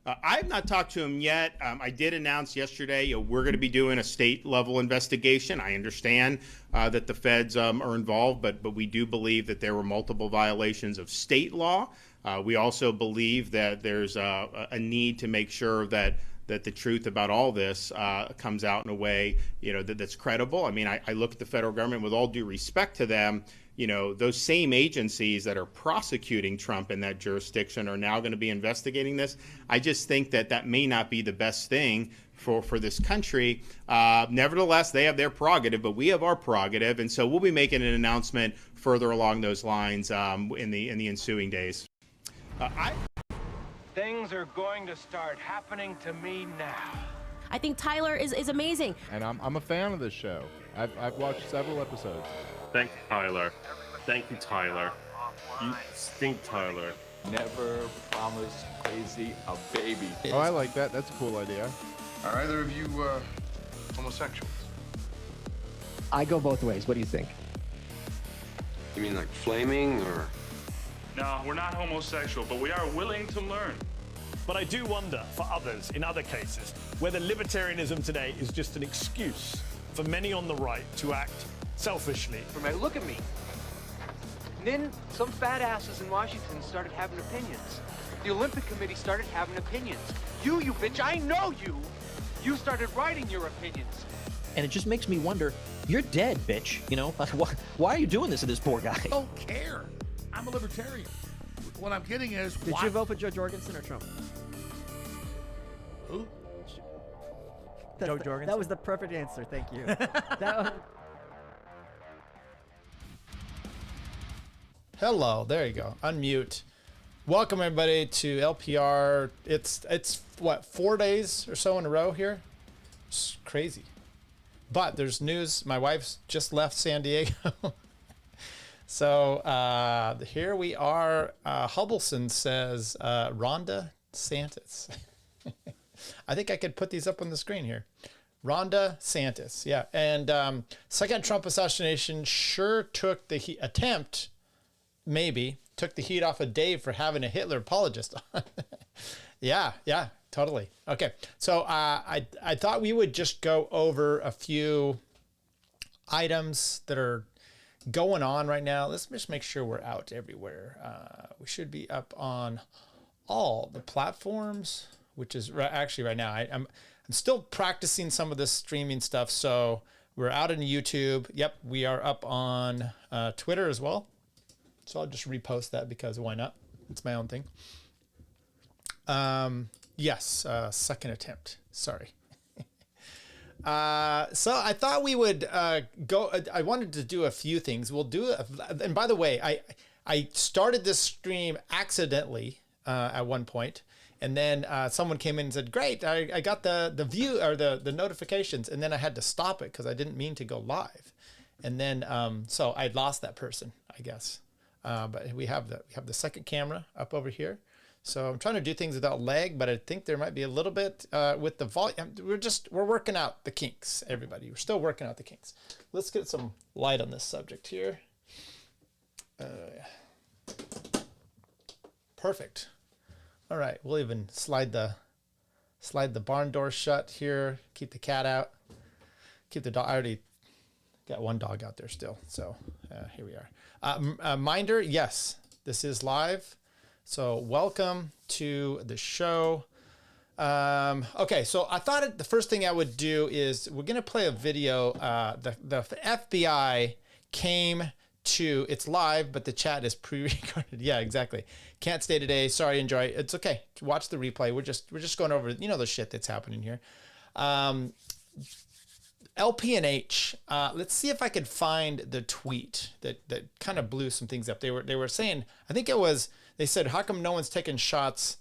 I have not talked to him yet. I did announce yesterday we're going to be doing a state-level investigation. I understand that the feds are involved, but we do believe that there were multiple violations of state law. We also believe that there's a need to make sure that the truth about all this comes out in a way, that's credible. I mean, I look at the federal government with all due respect to them. Those same agencies that are prosecuting Trump in that jurisdiction are now going to be investigating this. I just think that may not be the best thing for this country. Nevertheless, they have their prerogative, but we have our prerogative, and so we'll be making an announcement further along those lines in the ensuing days. Things are going to start happening to me now. I think Tyler is amazing. And I'm a fan of this show. I've watched several episodes. Thank you, Tyler. Thank you, Tyler. You stink, Tyler. Never promise crazy a baby. Oh, I like that. That's a cool idea. Are either of you homosexuals? I go both ways. What do you think? You mean like flaming or? No, we're not homosexual, but we are willing to learn. But I do wonder, for others, in other cases, whether libertarianism today is just an excuse for many on the right to act selfishly. Look at me. And then some fat asses in Washington started having opinions. The Olympic Committee started having opinions. You bitch, I know you. You started writing your opinions. And it just makes me wonder, you're dead, bitch. Why are you doing this to this poor guy? I don't care. I'm a libertarian. What I'm getting is, Did you vote for Joe Jorgensen or Trump? Who? Joe Jorgensen. That was the perfect answer. Thank you. Hello. There you go. Unmute. Welcome everybody to LPR. It's what, 4 days or so in a row here. It's crazy. But there's news. My wife's just left San Diego. So here we are. Hubbleson says Ron DeSantis. I think I could put these up on the screen here. Ron DeSantis, yeah. And second Trump assassination sure took the attempt, maybe, took the heat off of Dave for having a Hitler apologist. Yeah, totally. Okay, so I thought we would just go over a few items that are going on right now. Let's just make sure we're out everywhere. We should be up on all the platforms, which is actually right now. I'm still practicing some of this streaming stuff. So we're out on YouTube. Yep, we are up on Twitter as well. So I'll just repost that because why not? It's my own thing. Yes, second attempt. Sorry. So I thought we would go. I wanted to do a few things. We'll do. And by the way, I started this stream accidentally at one point, and then someone came in and said, "Great, I got the view or the notifications," and then I had to stop it because I didn't mean to go live, and then so I lost that person, I guess. But we have the second camera up over here. So I'm trying to do things without lag, but I think there might be a little bit with the volume. We're working out the kinks, everybody. We're still working out the kinks. Let's get some light on this subject here. Perfect. All right, we'll even slide the barn door shut here. Keep the cat out. Keep the dog. I already got one dog out there still. So here we are. Minder, yes, this is live. So welcome to the show. Okay, so I thought the first thing I would do is we're going to play a video. The FBI came to, it's live, but the chat is pre-recorded. Yeah, exactly. Can't stay today. Sorry, enjoy. It's okay. Watch the replay. We're just going over, the shit that's happening here. LPNH. Let's see if I could find the tweet that kind of blew some things up. They were saying, I think it was, they said, how come no one's taking shots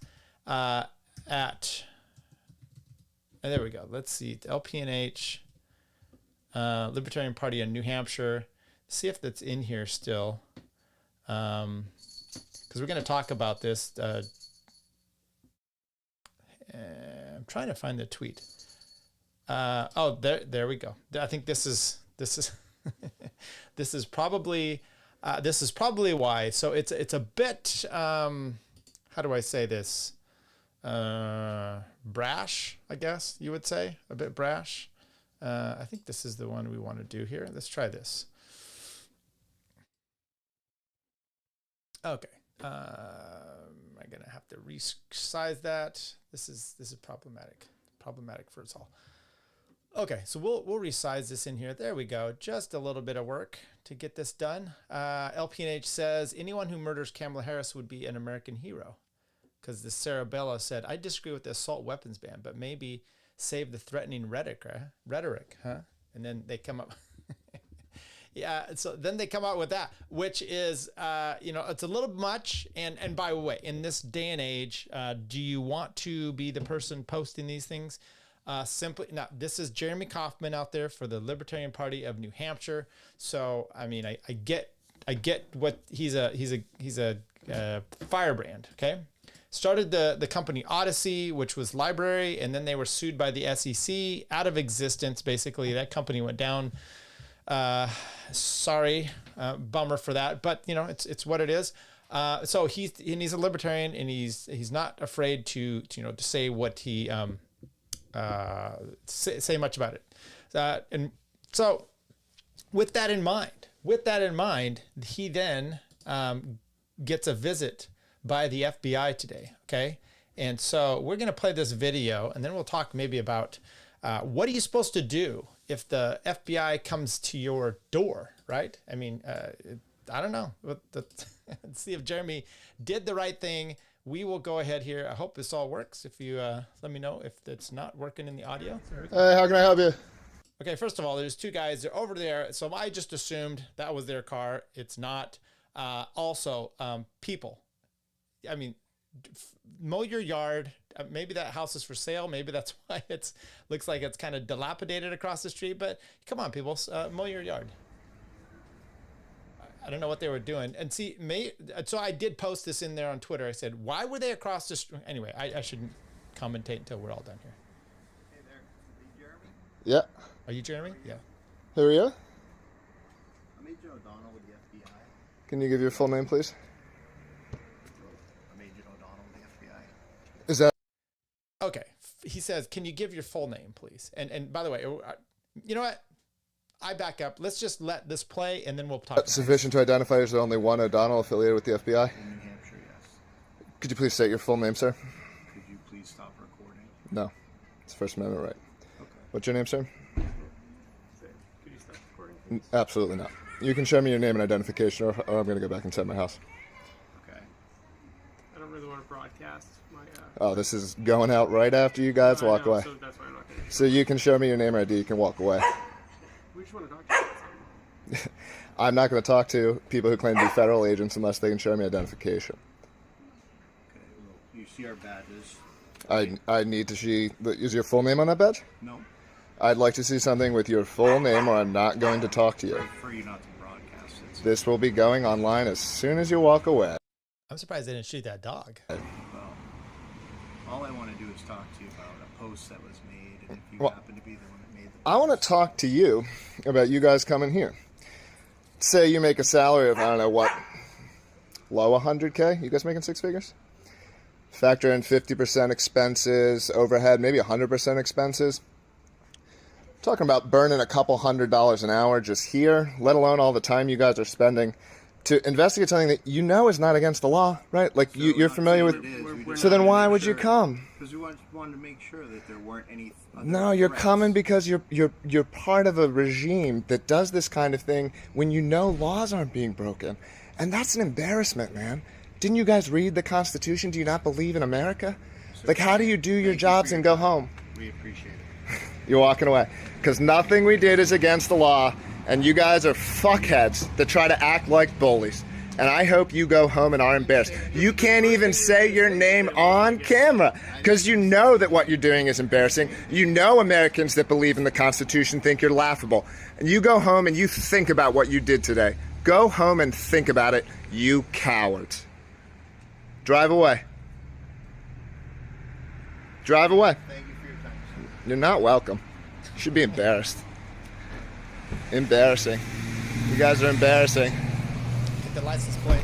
at, there we go. Let's see, LPNH, Libertarian Party in New Hampshire. See if that's in here still. Because we're going to talk about this. I'm trying to find the tweet. Oh, there we go. I think this is this is probably why. So it's a bit how do I say this? brash, I guess you would say, a bit brash. I think this is the one we want to do here. Let's try this. Okay. I'm gonna have to resize that. This is problematic for us all. Okay, so we'll resize this in here. There we go. Just a little bit of work to get this done. LPNH says anyone who murders Kamala Harris would be an American hero. Because the Sarah Bella said, I disagree with the assault weapons ban, but maybe save the threatening rhetoric, huh? And then they come up. Yeah, so then they come out with that, which is, it's a little much. And by the way, in this day and age, do you want to be the person posting these things? Simply, now this is Jeremy Kauffman out there for the Libertarian Party of New Hampshire. So, I mean, I get what he's a firebrand. Okay. Started the company Odyssey, which was library, and then they were sued by the SEC out of existence. Basically, that company went down. Sorry, bummer for that, but it's what it is. So he's a libertarian, and he's not afraid to say what he say much about it. And so with that in mind, he then gets a visit by the FBI today. Okay. And so we're going to play this video, and then we'll talk maybe about what are you supposed to do if the FBI comes to your door, right? I mean, I don't know. Let's see if Jeremy did the right thing. We will go ahead here. I hope this all works. If you let me know if it's not working in the audio. Hey, how can I help you? Okay, first of all, there's two guys. They're over there. So I just assumed that was their car. It's not. Also, people. I mean, mow your yard. Maybe that house is for sale. Maybe that's why looks like it's kind of dilapidated across the street. But come on, people, mow your yard. I don't know what they were doing. And see, so I did post this in there on Twitter. I said, why were they across the street? Anyway, I shouldn't commentate until we're all done here. Hey there, are you Jeremy? Yeah. Are you Jeremy? Yeah. Who are you? I'm Agent O'Donnell with the FBI. Can you give your full name, please? I'm Agent O'Donnell with the FBI. Is that... Okay. He says, can you give your full name, please? And by the way, you know what? I back up. Let's just let this play, and then we'll talk. Sufficient to identify as the only one O'Donnell affiliated with the FBI? In New Hampshire, yes. Could you please state your full name, sir? Could you please stop recording? No. It's First Amendment right. Okay. What's your name, sir? Could you stop recording, please? Absolutely not. You can show me your name and identification, or I'm going to go back inside my house. Okay. I don't really want to broadcast my... Oh, this is going out right after you guys walk away. So that's why I'm not going to... So you can show me your name or ID, you can walk away. We just want to talk to you. I'm not going to talk to people who claim to be federal agents unless they can show me identification. Okay, well, you see our badges. I need to see... Is your full name on that badge? No. I'd like to see something with your full name, or I'm not going to talk to you. I prefer you not to broadcast it. This will be going online as soon as you walk away. I'm surprised they didn't shoot that dog. Well, all I want to do is talk to you about a post that was made, and if you happen to be the one that made the post. I want to talk to you about you guys coming here. Say you make a salary of, I don't know what, low 100K? You guys making six figures? Factor in 50% expenses, overhead, maybe 100% expenses. Talking about burning a couple $100 an hour just here, let alone all the time you guys are spending to investigate something that you know is not against the law, right? Like, so you're familiar with... So then why would you come? Because we wanted to make sure that there weren't any... No, you're coming because you're part of a regime that does this kind of thing when you know laws aren't being broken. And that's an embarrassment, man. Didn't you guys read the Constitution? Do you not believe in America? Like, how do you do your jobs and go home? We appreciate it. You're walking away. Because nothing we did is against the law, and you guys are fuckheads that try to act like bullies. And I hope you go home and are embarrassed. You can't even say your name on camera because you know that what you're doing is embarrassing. You know Americans that believe in the Constitution think you're laughable. And you go home and you think about what you did today. Go home and think about it, you cowards. Drive away. Drive away. Thank you for your time. You're not welcome. You should be embarrassed. Embarrassing. You guys are embarrassing. Get the license plate.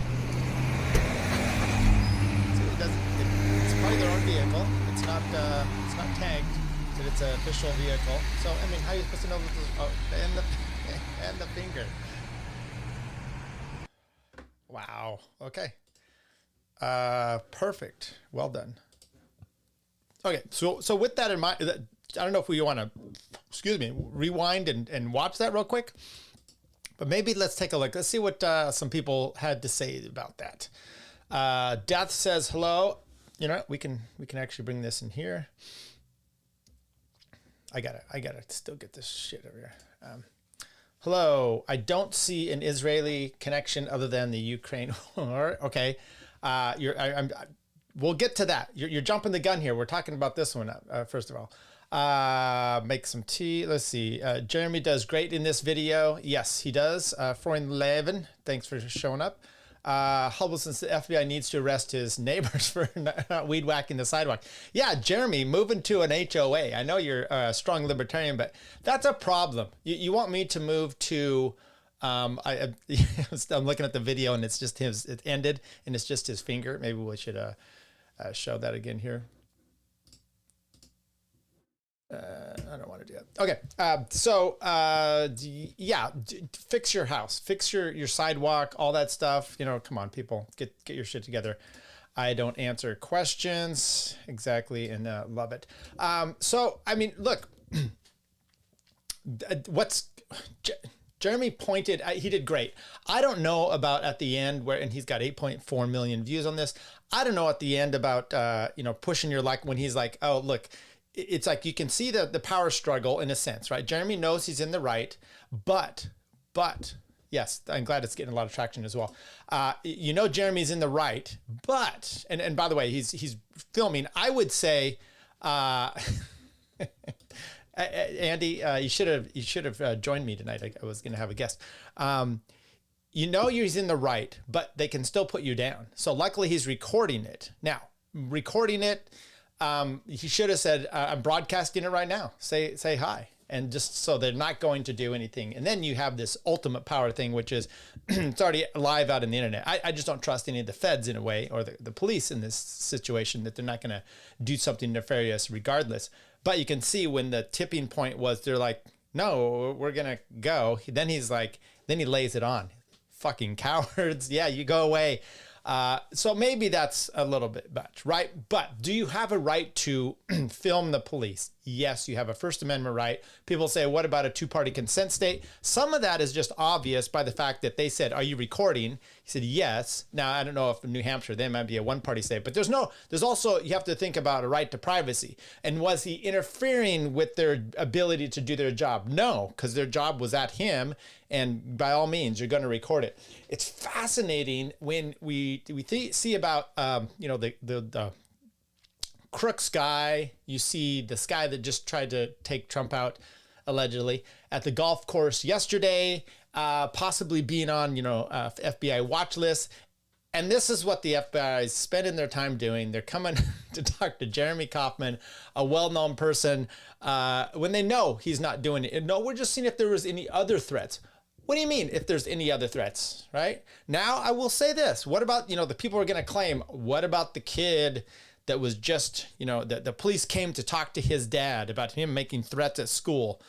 See, it's running their own vehicle. It's not tagged that it's an official vehicle. So I mean, how are you supposed to know that this? Oh, and the finger. Wow. Okay. Perfect. Well done. Okay. So with that in mind, I don't know if we want to, rewind and watch that real quick. But maybe let's take a look. Let's see what some people had to say about that. Death says hello. You know, we can actually bring this in here. I gotta still get this shit over here. Hello. I don't see an Israeli connection other than the Ukraine war. Okay. We'll get to that. You're jumping the gun here. We're talking about this one first of all. Make some tea. Let's see. Jeremy does great in this video. Yes, he does. Freund Levin, thanks for showing up. Hubble, since the FBI needs to arrest his neighbors for not weed whacking the sidewalk. Yeah, Jeremy, moving to an HOA. I know you're a strong libertarian, but that's a problem. You want me to move to, I'm looking at the video and it's just his, it ended and it's just his finger. Maybe we should show that again here. I don't want to do that. Okay. Yeah, fix your house, fix your sidewalk, all that stuff. You know, come on, people, get your shit together. I don't answer questions exactly. And love it. So, I mean, look, Jeremy pointed, he did great. I don't know about at the end and he's got 8.4 million views on this. I don't know at the end about, pushing your luck when he's like, oh, look, it's like you can see the power struggle in a sense, right? Jeremy knows he's in the right, but yes, I'm glad it's getting a lot of traction as well. Jeremy's in the right, but, and by the way, he's filming. I would say, Andy, you should have joined me tonight. I was going to have a guest. He's in the right, but they can still put you down. So luckily he's recording it. Now, he should have said, I'm broadcasting it right now. Say hi. And just so they're not going to do anything. And then you have this ultimate power thing, which is it's already live out in the internet. I just don't trust any of the feds in a way, or the police in this situation, that they're not going to do something nefarious regardless. But you can see when the tipping point was, they're like, no, we're going to go. Then he lays it on. Fucking cowards. Yeah, you go away. So maybe that's a little bit much, right? But do you have a right to film the police? Yes, you have a First Amendment right. People say, what about a two-party consent state? Some of that is just obvious by the fact that they said, are you recording? He said, yes. Now, I don't know if in New Hampshire, they might be a one-party state, but there's also, you have to think about a right to privacy. And was he interfering with their ability to do their job? No, because their job was at him. And by all means, you're going to record it. It's fascinating when we see about, the Crooks guy. You see this guy that just tried to take Trump out, allegedly, at the golf course yesterday, possibly being on, FBI watch list. And this is what the FBI is spending their time doing. They're coming to talk to Jeremy Kauffman, a well-known person, when they know he's not doing it. No, we're just seeing if there was any other threats. What do you mean if there's any other threats, right? Now, I will say this. What about, the people are going to claim, what about the kid that was just, the police came to talk to his dad about him making threats at school?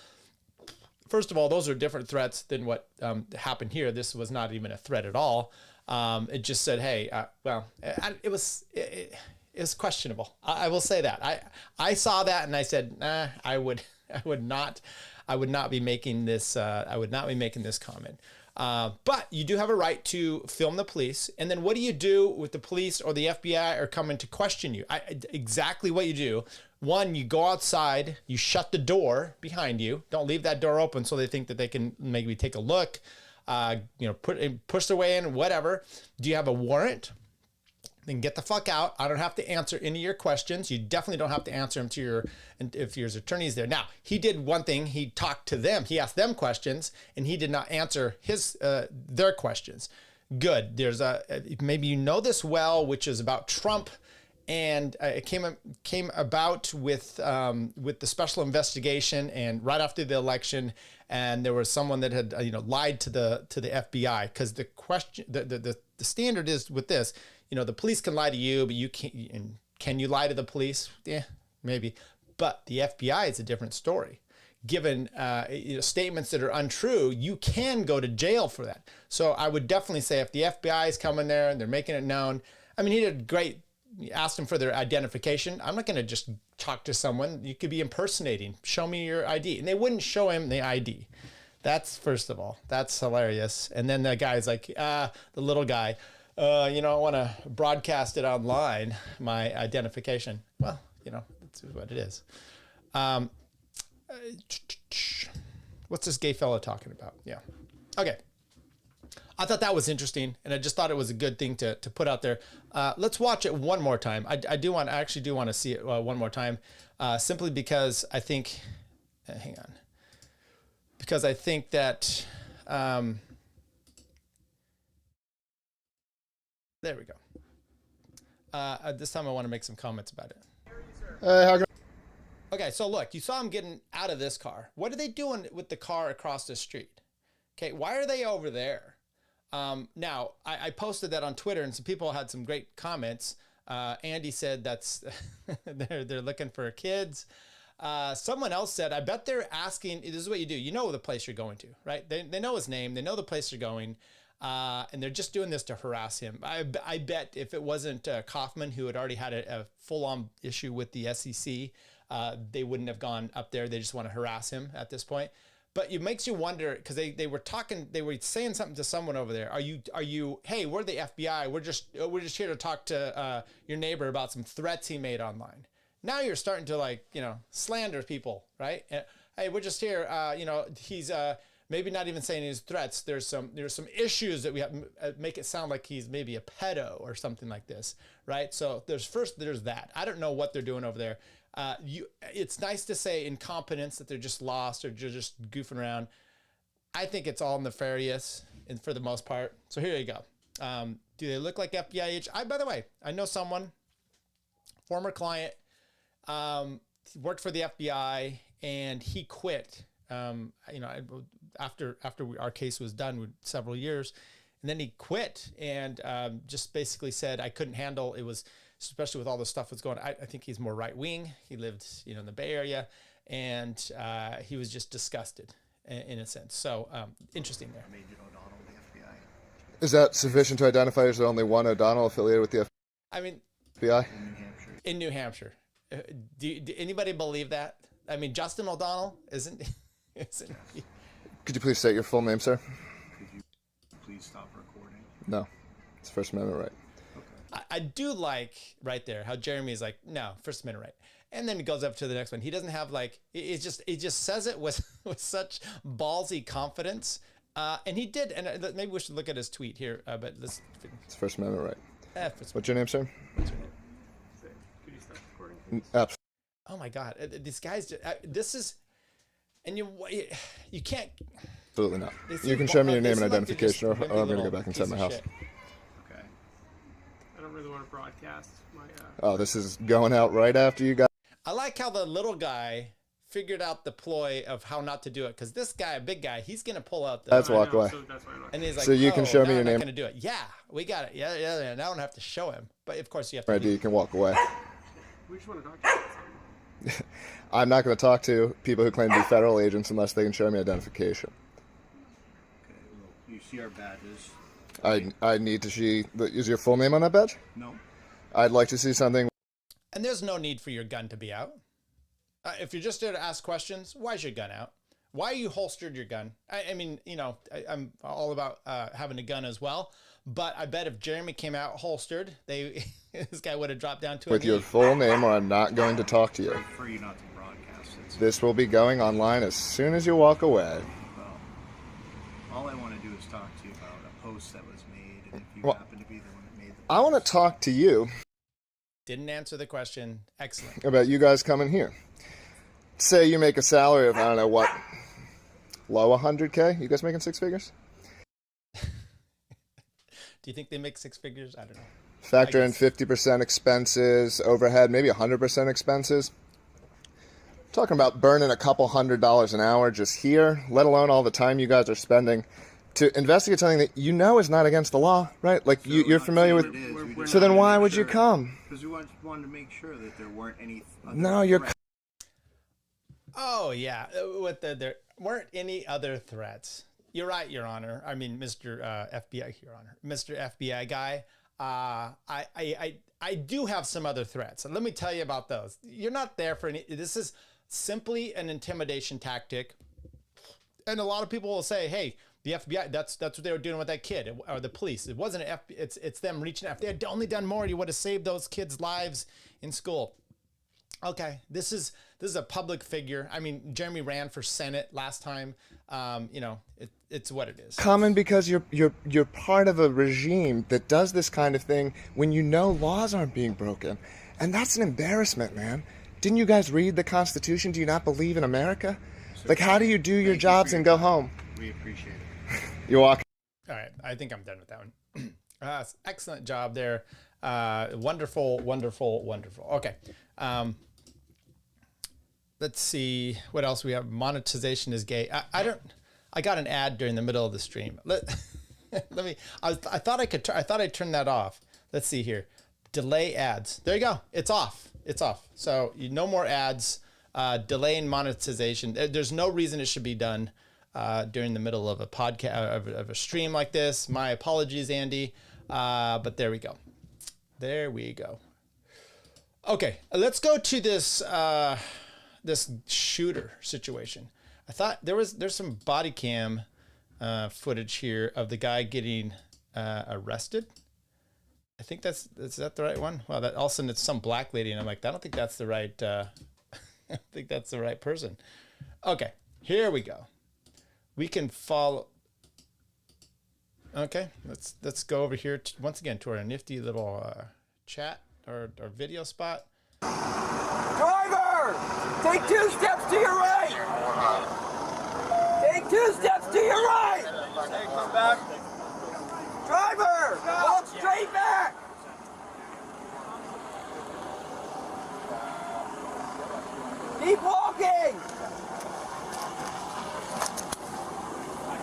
First of all, those are different threats than what happened here. This was not even a threat at all. It just said, hey, it was questionable. I will say that. I saw that and I said, nah, I would not be making this. I would not be making this comment. But you do have a right to film the police. And then what do you do with the police or the FBI are coming to question you? Exactly what you do. One, you go outside, you shut the door behind you. Don't leave that door open so they think that they can maybe take a look, push their way in, whatever. Do you have a warrant? Then get the fuck out. I don't have to answer any of your questions. You definitely don't have to answer them if your attorney's there. Now, he did one thing. He talked to them. He asked them questions, and he did not answer their questions. Good. There's maybe you know this well, which is about Trump, and it came about with the special investigation, and right after the election, and there was someone that had lied to the FBI, because the question, the standard is with this. The police can lie to you, but you can't, and Can you lie to the police? Yeah, maybe. But the FBI is a different story. Given statements that are untrue, you can go to jail for that. So I would definitely say if the FBI is coming there and they're making it known, I mean, he did great. Asked them for their identification. I'm not going to just talk to someone. You could be impersonating. Show me your ID. And they wouldn't show him the ID. That's, first of all, that's hilarious. And then the guy's like, the little guy, I want to broadcast it online, my identification. Well, that's what it is. What's this gay fellow talking about? Yeah. Okay. I thought that was interesting, and I just thought it was a good thing to put out there. Let's watch it one more time. I actually do want to see it one more time, simply because I think, hang on, because I think that, there we go. This time I want to make some comments about it. Okay, so look, you saw him getting out of this car. What are they doing with the car across the street? Okay, why are they over there? Now, I posted that on Twitter, and some people had some great comments. Andy said that's they're looking for kids. Someone else said, I bet they're asking, this is what you do. You know the place you're going to, right? They know his name. They know the place you're going. And they're just doing this to harass him. I bet if it wasn't Kauffman, who had already had a full-on issue with the SEC, they wouldn't have gone up there. They just want to harass him at this point. But it makes you wonder, because they were saying something to someone over there. Are you, hey, we're the FBI. We're just here to talk to your neighbor about some threats he made online. Now you're starting to slander people, right? Hey, we're just here, he's maybe not even saying his threats. There's some issues that we have, make it sound like he's maybe a pedo or something like this, right? So there's that. I don't know what they're doing over there. It's nice to say incompetence, that they're just lost or just goofing around. I think it's all nefarious, and for the most part. So here you go. Do they look like FBI agents? By the way, I know someone, former client, worked for the FBI, and he quit. After our case was done, several years, and then he quit and just basically said, I couldn't handle it. Was especially with all the stuff that's going on. I think he's more right wing. He lived, in the Bay Area, and he was just disgusted in a sense. So interesting there. Is that sufficient to identify as the only one O'Donnell affiliated with the FBI? I mean, FBI? In New Hampshire. Do anybody believe that? I mean, Justin O'Donnell isn't he? Could you please state your full name, sir? Could you please stop recording? No. It's First Amendment right. I do like right there how Jeremy's like, no, First Amendment right. And then he goes up to the next one. He doesn't have he just says it with such ballsy confidence. And he did, and maybe we should look at his tweet here, but let's. It's First Amendment right. What's your name, sir? What's your name? Could you stop recording, please? Absolutely. Oh my God, these guys, this is, and you can't. Absolutely not. You can show me your name and identification, or I'm going to go back inside my house. Okay. I don't really want to broadcast my. Oh, this is going out right after you got. I like how the little guy figured out the ploy of how not to do it, because this guy, a big guy, he's going to pull out the. That's walk away. So that's why I'm not. And he's like, so you can show me your I'm name. not going to do it. Yeah, we got it. Yeah. Now I don't have to show him, but of course you have to. Right, you can walk away. We just want to talk to you. I'm not going to talk to people who claim to be federal agents unless they can show me identification. Okay, well, you see our badges. I need to see. Is your full name on that badge? No. I'd like to see something. And there's no need for your gun to be out. If you're just there to ask questions, why is your gun out? Why are you holstered your gun? I mean, I'm all about having a gun as well. But I bet if Jeremy came out holstered, this guy would have dropped down to with your full name, or I'm not going to talk to you. I prefer you not to broadcast it. This will be going online as soon as you walk away. Well, all I want to do is talk to you about a post that was made, and if you happen to be the one that made the post. I want to talk to you. Didn't answer the question. Excellent. About you guys coming here. Say you make a salary of, I don't know what, low 100K? You guys making six figures? Do you think they make six figures? I don't know. Factor in 50% expenses, overhead, maybe 100% expenses. Talking about burning a couple $100 an hour just here, let alone all the time you guys are spending to investigate something that you know is not against the law, right? Like you're familiar with. So then why would you come? Because we wanted to make sure that there weren't any. No, you're. Oh yeah, there weren't any other threats. You're right, Your Honor. I mean, Mr. FBI, Your Honor, Mr. FBI guy. I do have some other threats, and let me tell you about those. You're not there for any. This is simply an intimidation tactic, and a lot of people will say, "Hey, the FBI. That's what they were doing with that kid, or the police. It wasn't an FBI. It's them reaching out. If they had only done more, you would have saved those kids' lives in school." Okay, this is a public figure. I mean, Jeremy ran for Senate last time. It's what it is. Common because you're part of a regime that does this kind of thing when you know laws aren't being broken, and that's an embarrassment, man. Didn't you guys read the Constitution? Do you not believe in America? Like, how do you do your jobs and go home? We appreciate it. You walk. All right, I think I'm done with that one. Excellent job there. Wonderful, wonderful, wonderful. Okay. Let's see what else we have. Monetization is gay. I got an ad during the middle of the stream. Let me. I thought I'd turn that off. Let's see here. Delay ads. There you go. It's off. It's off. So no more ads. Delaying monetization. There's no reason it should be done during the middle of a podcast of a stream like this. My apologies, Andy. But there we go. There we go. Okay, let's go to this this shooter situation. I thought there's some body cam footage here of the guy getting arrested. I think is that the right one? Well, that all of a sudden it's some black lady, and I'm like, I don't think that's the right. I don't think that's the right person. Okay, here we go. We can follow. Okay, let's go over here once again to our nifty little chat or video spot. Driver! Take 2 steps to your right! Take 2 steps to your right! Come back. Driver! Walk straight back! Keep walking!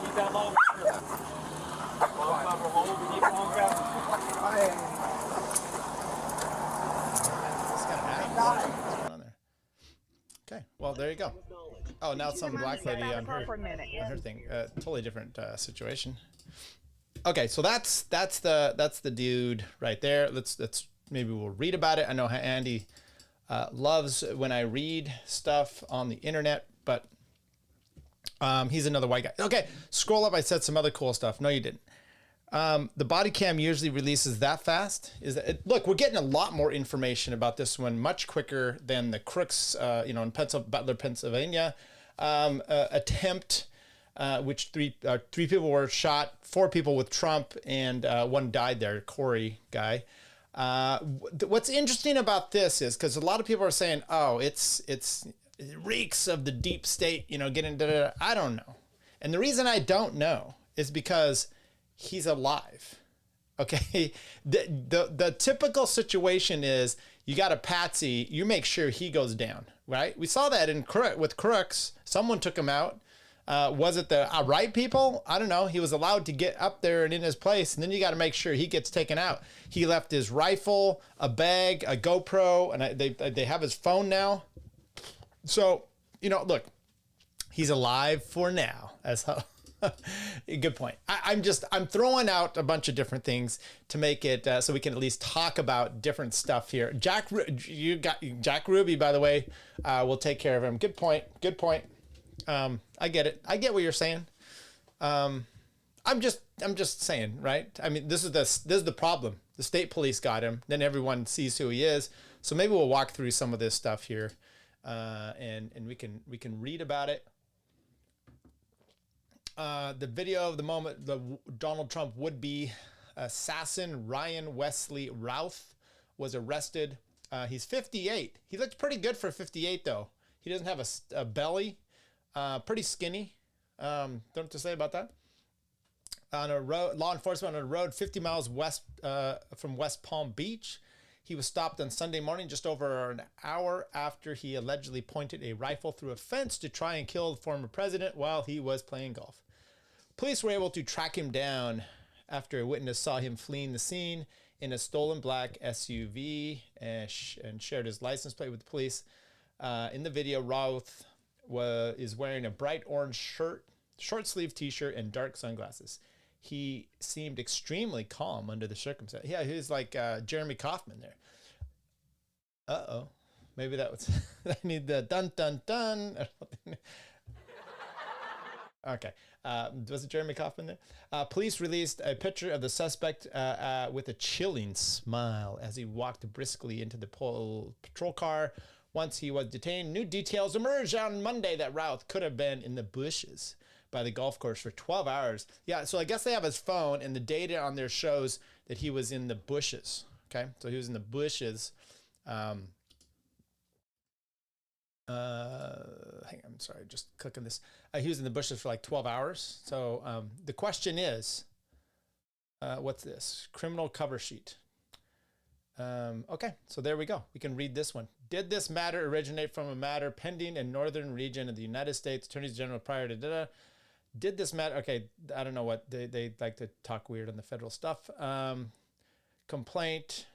Keep that long. Okay, well there you go. Oh, now it's some black lady on her thing. Totally different situation. Okay, so that's the dude right there. Let's maybe we'll read about it. I know Andy loves when I read stuff on the internet, but he's another white guy. Okay, scroll up. I said some other cool stuff. No, you didn't. The body cam usually releases that fast. Look, we're getting a lot more information about this one much quicker than the Crooks, in Butler, Pennsylvania attempt, which three people were shot, 4 people with Trump, and 1 died there, Corey guy. What's interesting about this is because a lot of people are saying, oh, it reeks of the deep state, getting I don't know. And the reason I don't know is because he's alive. Okay. The typical situation is you got a patsy, you make sure he goes down, right? We saw that with Crooks. Someone took him out. Was it the right people? I don't know. He was allowed to get up there and in his place, and then you got to make sure he gets taken out. He left his rifle, a bag, a GoPro, and they have his phone now. So, look, he's alive for now. Good point. I'm throwing out a bunch of different things to make it so we can at least talk about different stuff here. You got Jack Ruby, by the way. We'll take care of him. Good point. Good point. I get it. I get what you're saying. I'm just saying, right? I mean, this is the problem. The state police got him. Then everyone sees who he is. So maybe we'll walk through some of this stuff here, and we can read about it. The video of the moment the Donald Trump would-be assassin Ryan Wesley Routh was arrested. He's 58. He looks pretty good for 58, though. He doesn't have a belly. Pretty skinny. Don't have to say about that. On a road, law enforcement on a road 50 miles west from West Palm Beach. He was stopped on Sunday morning just over an hour after he allegedly pointed a rifle through a fence to try and kill the former president while he was playing golf. Police were able to track him down after a witness saw him fleeing the scene in a stolen black SUV and shared his license plate with the police. In the video, Routh is wearing a bright orange shirt, short sleeve t-shirt, and dark sunglasses. He seemed extremely calm under the circumstances. Yeah, he was like Jeremy Kauffman there. Uh-oh. Maybe that was... I need the dun-dun-dun. Okay. Was it Jeremy Kauffman there? Police released a picture of the suspect with a chilling smile as he walked briskly into the patrol car. Once he was detained, new details emerged on Monday that Routh could have been in the bushes by the golf course for 12 hours. Yeah, so I guess they have his phone, and the data on there shows that he was in the bushes. Okay, so he was in the bushes. Hang on, I'm sorry, just clicking this. He was in the bushes for like 12 hours. So the question is, what's this? Criminal cover sheet. Okay, so there we go. We can read this one. Did this matter originate from a matter pending in northern region of the United States Attorneys General prior to Did this matter? Okay, I don't know what they like to talk weird on the federal stuff. Complaint.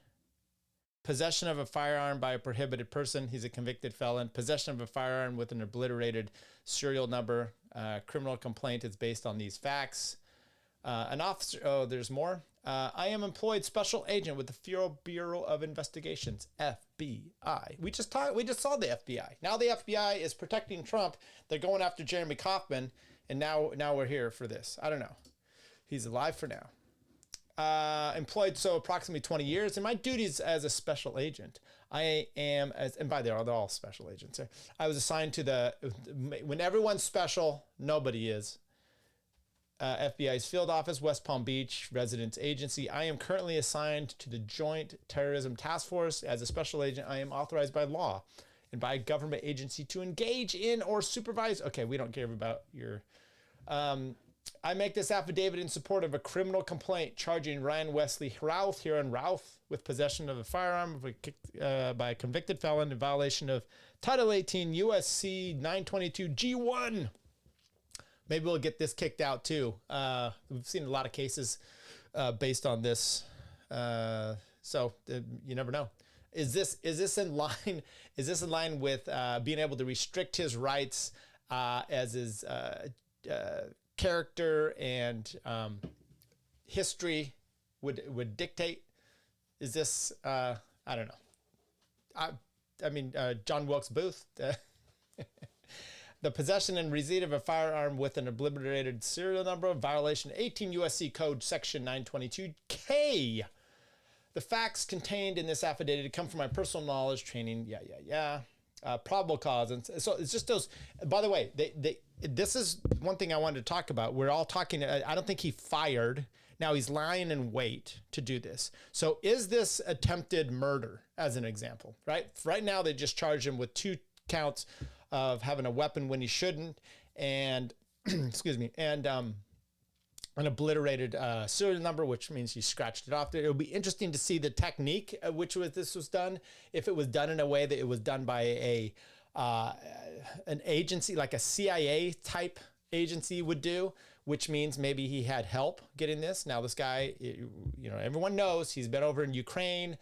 Possession of a firearm by a prohibited person. He's a convicted felon. Possession of a firearm with an obliterated serial number. Criminal complaint is based on these facts. An officer, oh, there's more. I am employed special agent with the Bureau of Investigations, FBI. We just saw the FBI. Now the FBI is protecting Trump. They're going after Jeremy Kauffman, and now we're here for this. I don't know. He's alive for now. Employed so approximately 20 years. In my duties as a special agent, I am, and by the way, they're all special agents. I was assigned to when everyone's special, nobody is. FBI's field office, West Palm Beach, residence agency. I am currently assigned to the Joint Terrorism Task Force. As a special agent, I am authorized by law and by a government agency to engage in or supervise. Okay, we don't care about your... I make this affidavit in support of a criminal complaint charging Ryan Wesley Routh with possession of a firearm by a convicted felon in violation of Title 18 USC 922 G1. Maybe we'll get this kicked out too. We've seen a lot of cases based on this, so you never know. Is this in line? Is this in line with being able to restrict his rights as his character and history would dictate? Is this I don't know. I mean John Wilkes Booth. The possession and receipt of a firearm with an obliterated serial number, violation 18 USC Code Section 922K. The facts contained in this affidavit come from my personal knowledge, training, probable cause. And so it's just those, by the way, this is one thing I wanted to talk about. We're all talking, I don't think he fired. Now he's lying in wait to do this. So is this attempted murder, as an example, right? Right now they just charged him with 2 counts of having a weapon when he shouldn't, and excuse me, and an obliterated serial number, which means he scratched it off there. It'll be interesting to see the technique at which this was done. If it was done in a way that it was done by an agency, like a CIA type agency would do, which means maybe he had help getting this. Now this guy, everyone knows he's been over in Ukraine.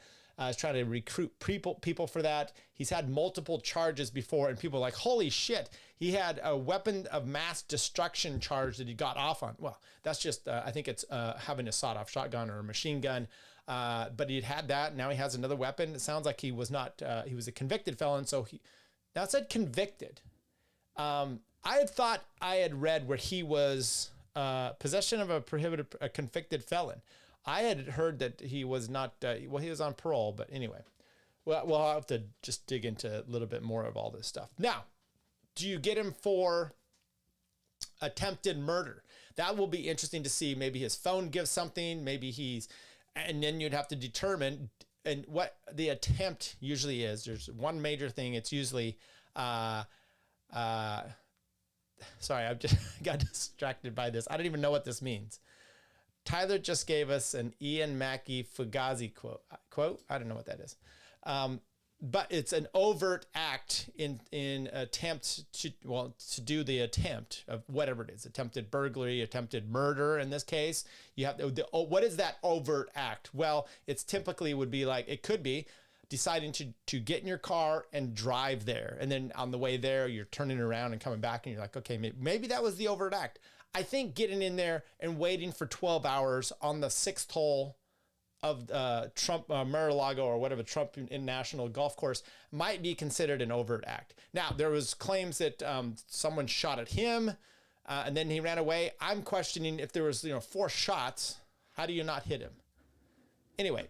Is trying to recruit people for that. He's had multiple charges before, and people are like, holy shit, he had a weapon of mass destruction charge that he got off on. Well, that's just, I think it's having a sawed-off shotgun or a machine gun, but he'd had that. Now he has another weapon. It sounds like he was not, he was a convicted felon, so now it said convicted. I had thought I had read where he was possession of a convicted felon. I had heard that he was not, he was on parole, but anyway, we'll have to just dig into a little bit more of all this stuff. Now, do you get him for attempted murder? That will be interesting to see. Maybe his phone gives something, and then you'd have to determine, and what the attempt usually is. There's one major thing. It's usually, sorry, I just got distracted by this. I don't even know what this means. Tyler just gave us an Ian Mackey Fugazi quote. I don't know what that is. but it's an overt act in attempt to do the attempt of whatever it is, attempted burglary, attempted murder. In this case, you have what is that overt act? Well, it's typically would be like, it could be deciding to get in your car and drive there. And then on the way there, you're turning around and coming back and you're like, okay, maybe that was the overt act. I think getting in there and waiting for 12 hours on the 6th hole of Trump Mar-a-Lago or whatever, Trump International Golf Course might be considered an overt act. Now, there was claims that someone shot at him and then he ran away. I'm questioning if there was 4 shots, how do you not hit him? Anyway,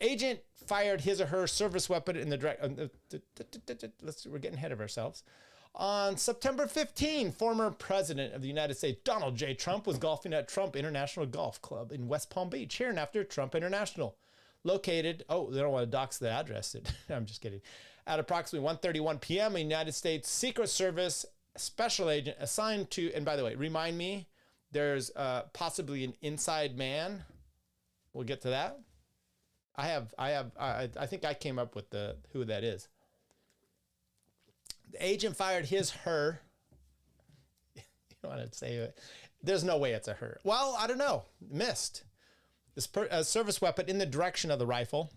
agent fired his or her service weapon in the direct. We're getting ahead of ourselves. On September 15, former president of the United States, Donald J. Trump, was golfing at Trump International Golf Club in West Palm Beach, hereinafter Trump International, located. Oh, they don't want to dox the address. I'm just kidding. At approximately 1:31 p.m., a United States Secret Service special agent assigned to. And by the way, remind me, there's possibly an inside man. We'll get to that. I think I came up with who that is. The agent fired her. You don't want to say it. There's no way it's a her. Well, I don't know. Missed. This service weapon in the direction of the rifle.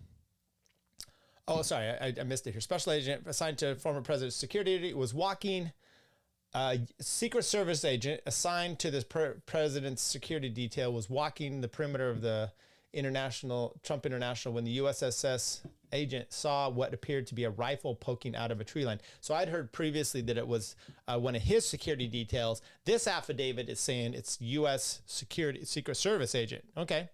Oh, sorry, I missed it here. Special agent assigned to former president's security was walking. Secret Service agent assigned to this president's security detail was walking the perimeter of the Trump International when the USSS agent saw what appeared to be a rifle poking out of a tree line. So I'd heard previously that it was one of his security details. This affidavit is saying it's U.S. Secret Service agent. Okay.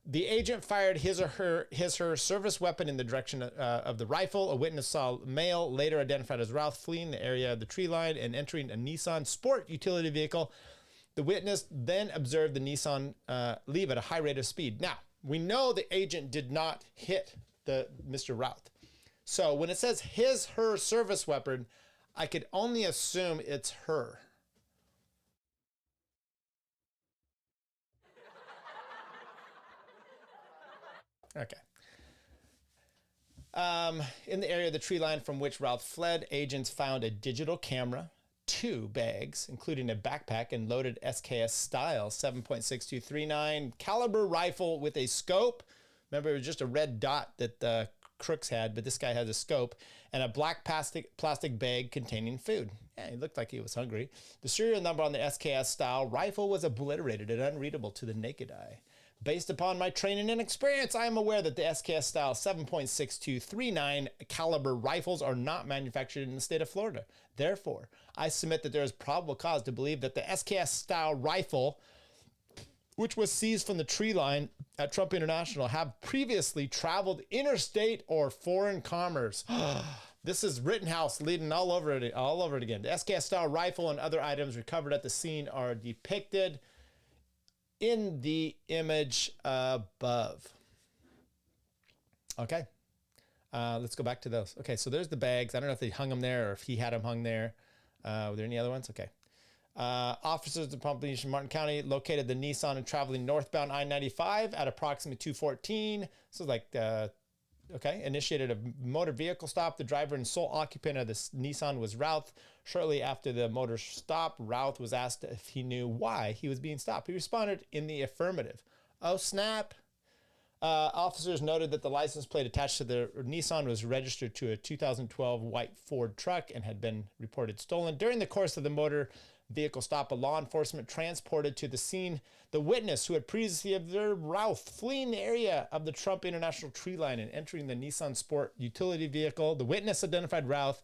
The agent fired his or her service weapon in the direction of the rifle. A witness saw a male, later identified as Ralph, fleeing the area of the tree line and entering a Nissan Sport utility vehicle. The witness then observed the Nissan leave at a high rate of speed. Now, we know the agent did not hit Mr. Routh. So when it says her service weapon, I could only assume it's her. Okay. In the area of the tree line from which Ralph fled, agents found a digital camera, 2 bags, including a backpack and loaded SKS style 7.6239 caliber rifle with a scope. Remember, it was just a red dot that the crooks had, but this guy has a scope, and a black plastic bag containing food. Yeah, he looked like he was hungry. The serial number on the SKS style rifle was obliterated and unreadable to the naked eye. Based upon my training and experience, I am aware that the SKS style 7.6239 caliber rifles are not manufactured in the state of Florida. Therefore, I submit that there is probable cause to believe that the SKS style rifle, which was seized from the tree line at Trump International, have previously traveled interstate or foreign commerce. This is Rittenhouse leading all over it again. The SKS style rifle and other items recovered at the scene are depicted in the image above. Okay, let's go back to those. Okay, so there's the bags. I don't know if they hung them there or if he had them hung there. Were there any other ones? Okay. Officers of Palm Beach and Martin County located the Nissan and traveling northbound I-95 at approximately 2:14. So like, initiated a motor vehicle stop. The driver and sole occupant of this Nissan was Routh. Shortly after the motor stop, Routh was asked if he knew why he was being stopped. He responded in the affirmative. Oh, snap. Officers noted that the license plate attached to the Nissan was registered to a 2012 white Ford truck and had been reported stolen. During the course of the motor vehicle stop, a law enforcement transported to the scene the witness who had previously observed Routh fleeing the area of the Trump International tree line and entering the Nissan Sport utility vehicle. The witness identified Routh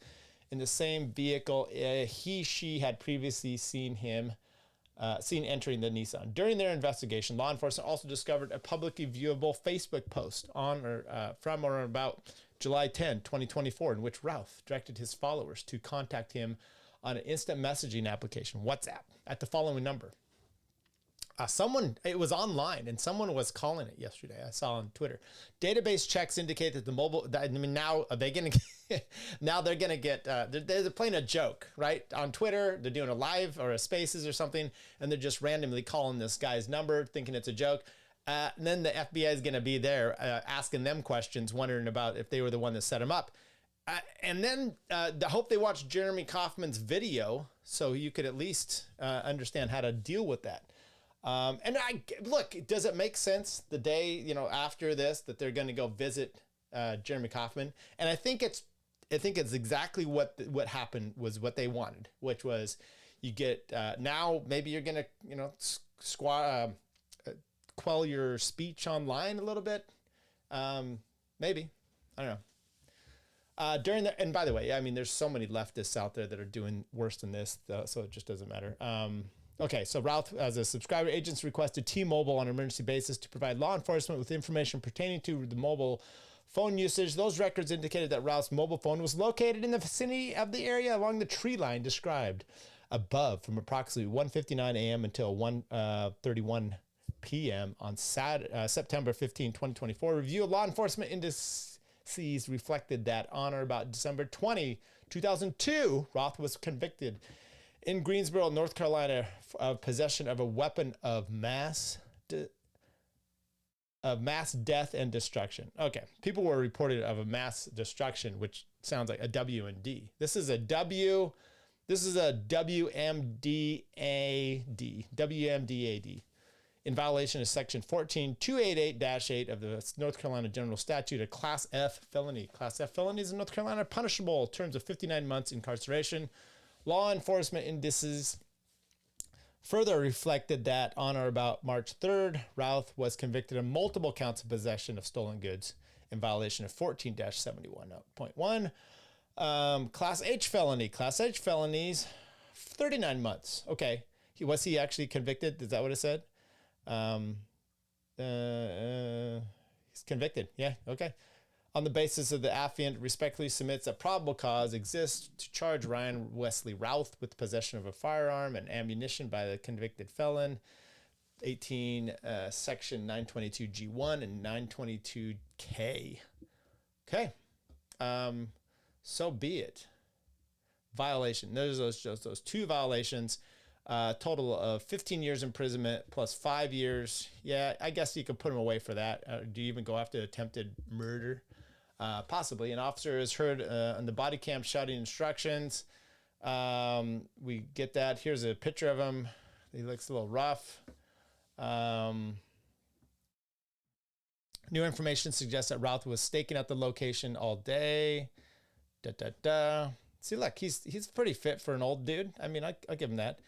in the same vehicle she had previously seen entering the Nissan. During their investigation, law enforcement also discovered a publicly viewable Facebook post from or about July 10, 2024, in which Routh directed his followers to contact him on an instant messaging application, WhatsApp, at the following number. It was online and someone was calling it yesterday. I saw on Twitter. Database checks indicate that the mobile, now they're going to get, they're playing a joke, right? On Twitter, they're doing a live or a spaces or something, and they're just randomly calling this guy's number, thinking it's a joke. And then the FBI is going to be there asking them questions, wondering about if they were the one that set him up. And then I hope they watch Jeremy Kauffman's video so you could at least understand how to deal with that. And look, does it make sense the day, after this that they're going to go visit Jeremy Kauffman? And I think it's exactly what happened was what they wanted, which was you get now maybe you're going to quell your speech online a little bit. Maybe, I don't know. And by the way, I mean, there's so many leftists out there that are doing worse than this, so it just doesn't matter. Okay, so Ralph, as a subscriber, agents requested T-Mobile on an emergency basis to provide law enforcement with information pertaining to the mobile phone usage. Those records indicated that Ralph's mobile phone was located in the vicinity of the area along the tree line described above from approximately 1:59 a.m. until 1:31 p.m. on September 15, 2024. Review of law enforcement indices reflected that on or about December 20, 2002, Roth was convicted in Greensboro, North Carolina, of possession of a weapon of mass death and destruction. Okay, people were reported of a mass destruction, which sounds like a W&D. This is a WMDAD. WMDAD. In violation of Section 14288-8 of the North Carolina General Statute, a Class F felony. Class F felonies in North Carolina are punishable, terms of 59 months incarceration. Law enforcement indices further reflected that on or about March 3rd, Routh was convicted of multiple counts of possession of stolen goods in violation of 14-71.1. Class H felony. Class H felonies, 39 months. Okay. Was he actually convicted? Is that what it said? He's convicted. Yeah. Okay. On the basis of the affiant respectfully submits a probable cause exists to charge Ryan Wesley Routh with possession of a firearm and ammunition by the convicted felon, 18 section 922G1 and 922K. Okay. So be it. Violation. There's those two violations. Total of 15 years imprisonment plus 5 years. Yeah, I guess you could put him away for that. Do you even go after attempted murder? Possibly. An officer is heard on the body cam shouting instructions. We get that. Here's a picture of him. He looks a little rough. New information suggests that Routh was staking out the location all day. See, look, he's pretty fit for an old dude. I mean, I'll give him that.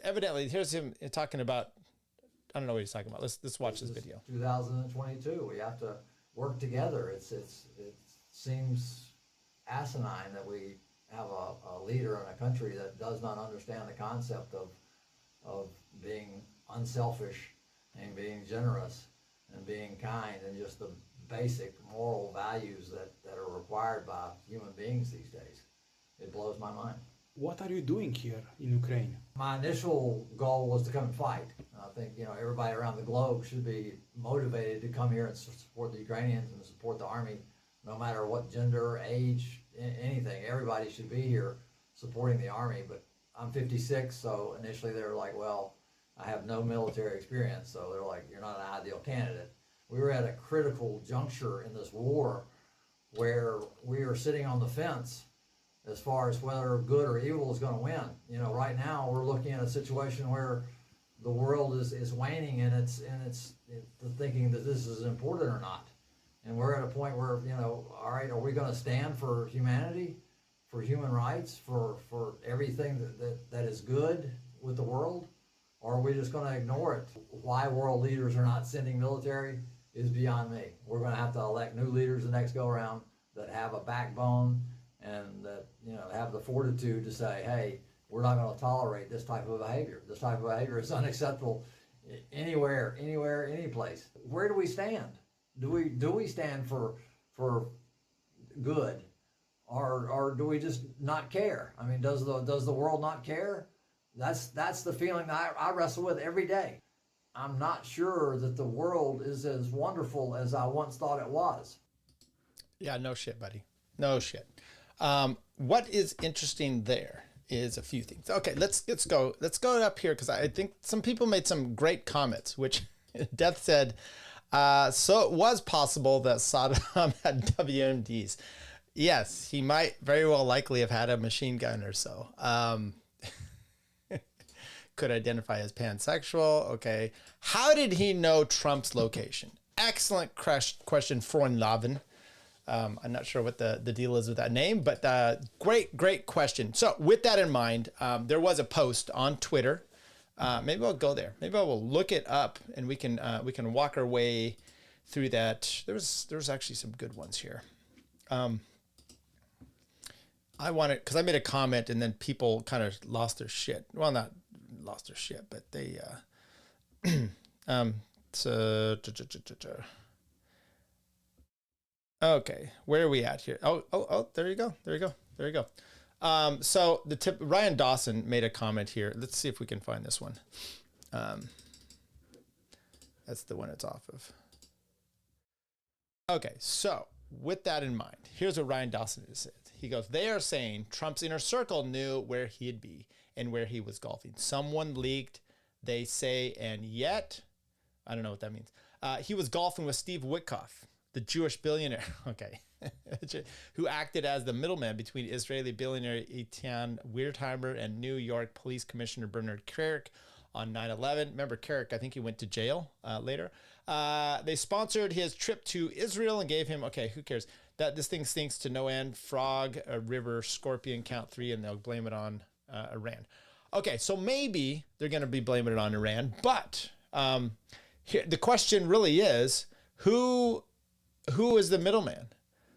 Evidently, here's him talking about, I don't know what he's talking about. Let's watch this video. 2022. We have to work together. It seems asinine that we have a leader in a country that does not understand the concept of being unselfish and being generous and being kind and just the basic moral values that are required by human beings these days. It blows my mind. What are you doing here in Ukraine? My initial goal was to come and fight. I think everybody around the globe should be motivated to come here and support the Ukrainians and support the army, no matter what gender, age, anything. Everybody should be here supporting the army. But I'm 56, so initially they were like, well, I have no military experience, so they're like, you're not an ideal candidate. We were at a critical juncture in this war where we are sitting on the fence as far as whether good or evil is going to win. Right now we're looking at a situation where the world is waning and it's thinking that this is important or not. And we're at a point where, all right, are we going to stand for humanity, for human rights, for everything that is good with the world? Or are we just going to ignore it? Why world leaders are not sending military is beyond me. We're going to have to elect new leaders the next go around that have a backbone and that have the fortitude to say, hey, we're not going to tolerate this type of behavior. This type of behavior is unacceptable anywhere, any place. Where do we stand? Do we stand for good, or do we just not care? I mean, does the world not care? That's the feeling that I wrestle with every day. I'm not sure that the world is as wonderful as I once thought it was. Yeah, no shit, buddy. No shit. What is interesting there is a few things. Okay, let's go up here because I think some people made some great comments, which Death said, so it was possible that Saddam had WMDs. Yes, he might very well likely have had a machine gun or so. Could identify as pansexual. Okay. How did he know Trump's location? Excellent question, Freundlaven. I'm not sure what the deal is with that name, but great question. So with that in mind, there was a post on Twitter. Maybe I'll go there. Maybe I will look it up, and we can walk our way through that. There's actually some good ones here. I wanted, because I made a comment and then people kind of lost their shit. Well, not lost their shit, but they okay, where are we at here? Oh, there you go. So Ryan Dawson made a comment here. Let's see if we can find this one. That's the one it's off of. Okay, so with that in mind, here's what Ryan Dawson said. He goes, they are saying Trump's inner circle knew where he'd be and where he was golfing. Someone leaked, they say, and yet, I don't know what that means. He was golfing with Steve Witkoff, the Jewish billionaire, okay, who acted as the middleman between Israeli billionaire Eitan Wertheimer and New York Police Commissioner Bernard Kerik on 9/11. Remember Kerik, I think he went to jail later. They sponsored his trip to Israel and gave him, okay, who cares? That this thing stinks to no end. Frog, a river, scorpion, count 3, and they'll blame it on Iran. Okay, so maybe they're going to be blaming it on Iran, but here, the question really is, who is the middleman?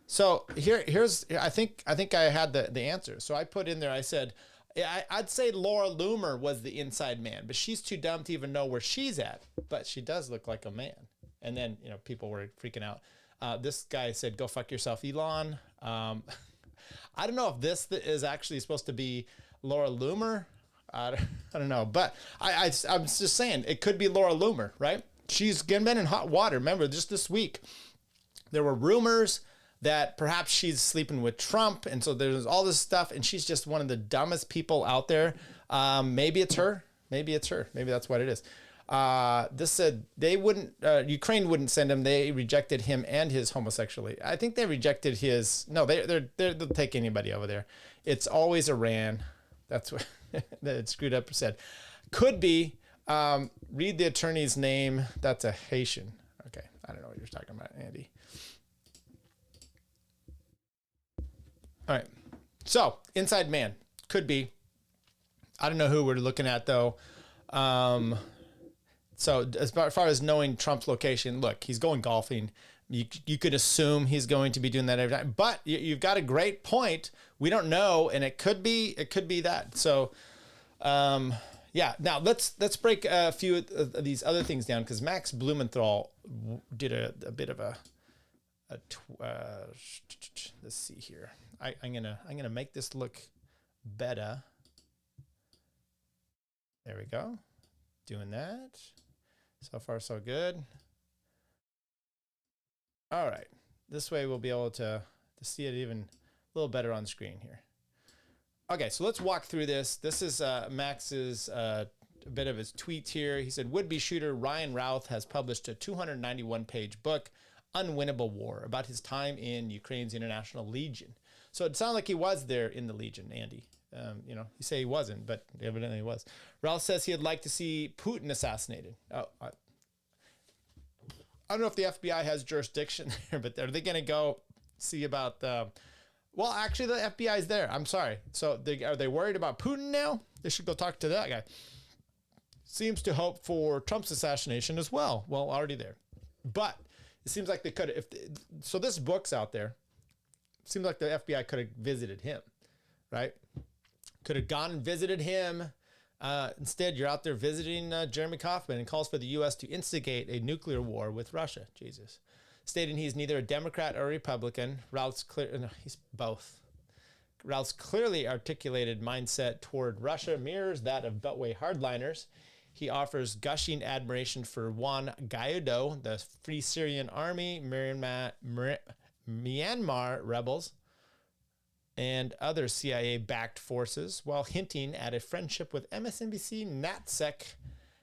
So here's I think I had the answer. So I put in there, I said, I'd say Laura Loomer was the inside man, but she's too dumb to even know where she's at. But she does look like a man. And then, people were freaking out. This guy said, go fuck yourself, Elon. I don't know if this is actually supposed to be Laura Loomer. I don't know. But I'm just saying, it could be Laura Loomer, right? She's been in hot water. Remember, just this week, there were rumors that perhaps she's sleeping with Trump. And so there's all this stuff. And she's just one of the dumbest people out there. Maybe it's her. Maybe that's what it is. This said they wouldn't, Ukraine wouldn't send him. They rejected him and his homosexuality. I think they rejected his, no, they'll take anybody over there. It's always Iran. That's what that screwed up said. Could be, read the attorney's name. That's a Haitian. Okay. I don't know what you're talking about, Andy. All right. So inside man could be, I don't know who we're looking at though. So as far as knowing Trump's location, look, he's going golfing. You could assume he's going to be doing that every time, but you've got a great point. We don't know. And it could be that. So, yeah, now let's break a few of these other things down. Cause Max Blumenthal did a bit of let's see here. I'm gonna make this look better. There we go. Doing that. So far, so good. All right. This way we'll be able to see it even a little better on screen here. Okay, so let's walk through this. This is Max's a bit of his tweet here. He said, would-be shooter Ryan Routh has published a 291-page book, Unwinnable War, about his time in Ukraine's International Legion. So it sounded like he was there in the Legion, Andy. You say he wasn't, but evidently he was. Ralph says he'd like to see Putin assassinated. Oh, I don't know if the FBI has jurisdiction there, but are they going to go see about the... Well, actually, the FBI is there. I'm sorry. So are they worried about Putin now? They should go talk to that guy. Seems to hope for Trump's assassination as well. Well, already there. But it seems like they could... So this book's out there. Seems like the FBI could have visited him, right? Could have gone and visited him. Instead, you're out there visiting Jeremy Kauffman and calls for the U.S. to instigate a nuclear war with Russia. Jesus. Stating he's neither a Democrat or a Republican. He's both. Ralph's clearly articulated mindset toward Russia mirrors that of Beltway hardliners. He offers gushing admiration for Juan Guaido, the Free Syrian Army, Myanmar rebels, and other CIA-backed forces, while hinting at a friendship with MSNBC NatSec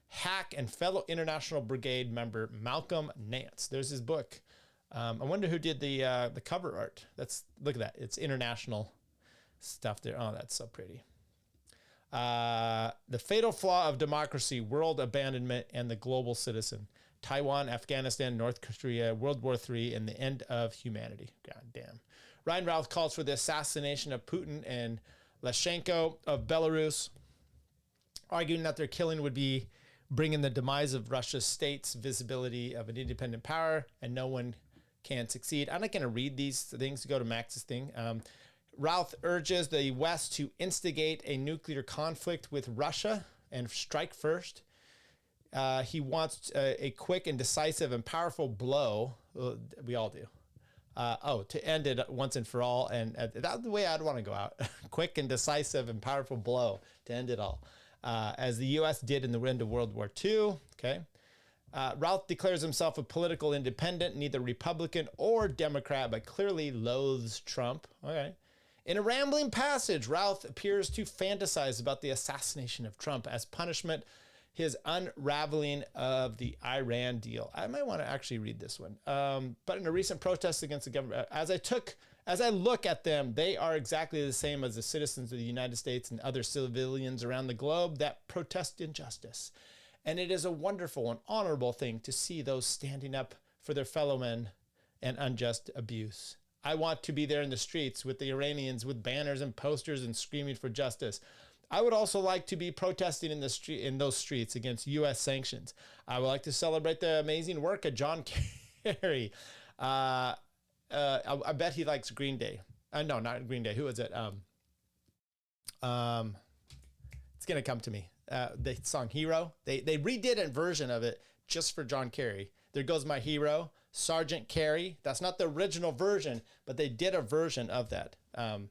hack and fellow International Brigade member Malcolm Nance. There's his book, I wonder who did the cover art. Look at that. It's international stuff there. Oh, that's so pretty. The fatal flaw of democracy, world abandonment, and the global citizen. Taiwan, Afghanistan, North Korea, World War III, and the end of humanity. God damn. Ryan Routh calls for the assassination of Putin and Lukashenko of Belarus, arguing that their killing would be bringing the demise of Russia's state's visibility of an independent power, and no one can succeed. I'm not going to read these things. Go to Max's thing. Routh urges the West to instigate a nuclear conflict with Russia and strike first. He wants a quick and decisive and powerful blow. We all do. To end it once and for all. And that's the way I'd want to go out. Quick and decisive and powerful blow to end it all. As the U.S. did in the end of World War II. Okay. Routh declares himself a political independent, neither Republican or Democrat, but clearly loathes Trump. Okay. In a rambling passage, Routh appears to fantasize about the assassination of Trump as punishment, his unraveling of the Iran deal. I might want to actually read this one. But in a recent protest against the government, as I look at them, they are exactly the same as the citizens of the United States and other civilians around the globe that protest injustice. And it is a wonderful and honorable thing to see those standing up for their fellow men and unjust abuse. I want to be there in the streets with the Iranians with banners and posters and screaming for justice. I would also like to be protesting in those streets against U.S. sanctions. I would like to celebrate the amazing work of John Kerry. I bet he likes Green Day. No, not Green Day. Who is it? It's gonna come to me. The song Hero. They redid a version of it just for John Kerry. There Goes My Hero. Sergeant Kerry. That's not the original version, but they did a version of that. Oh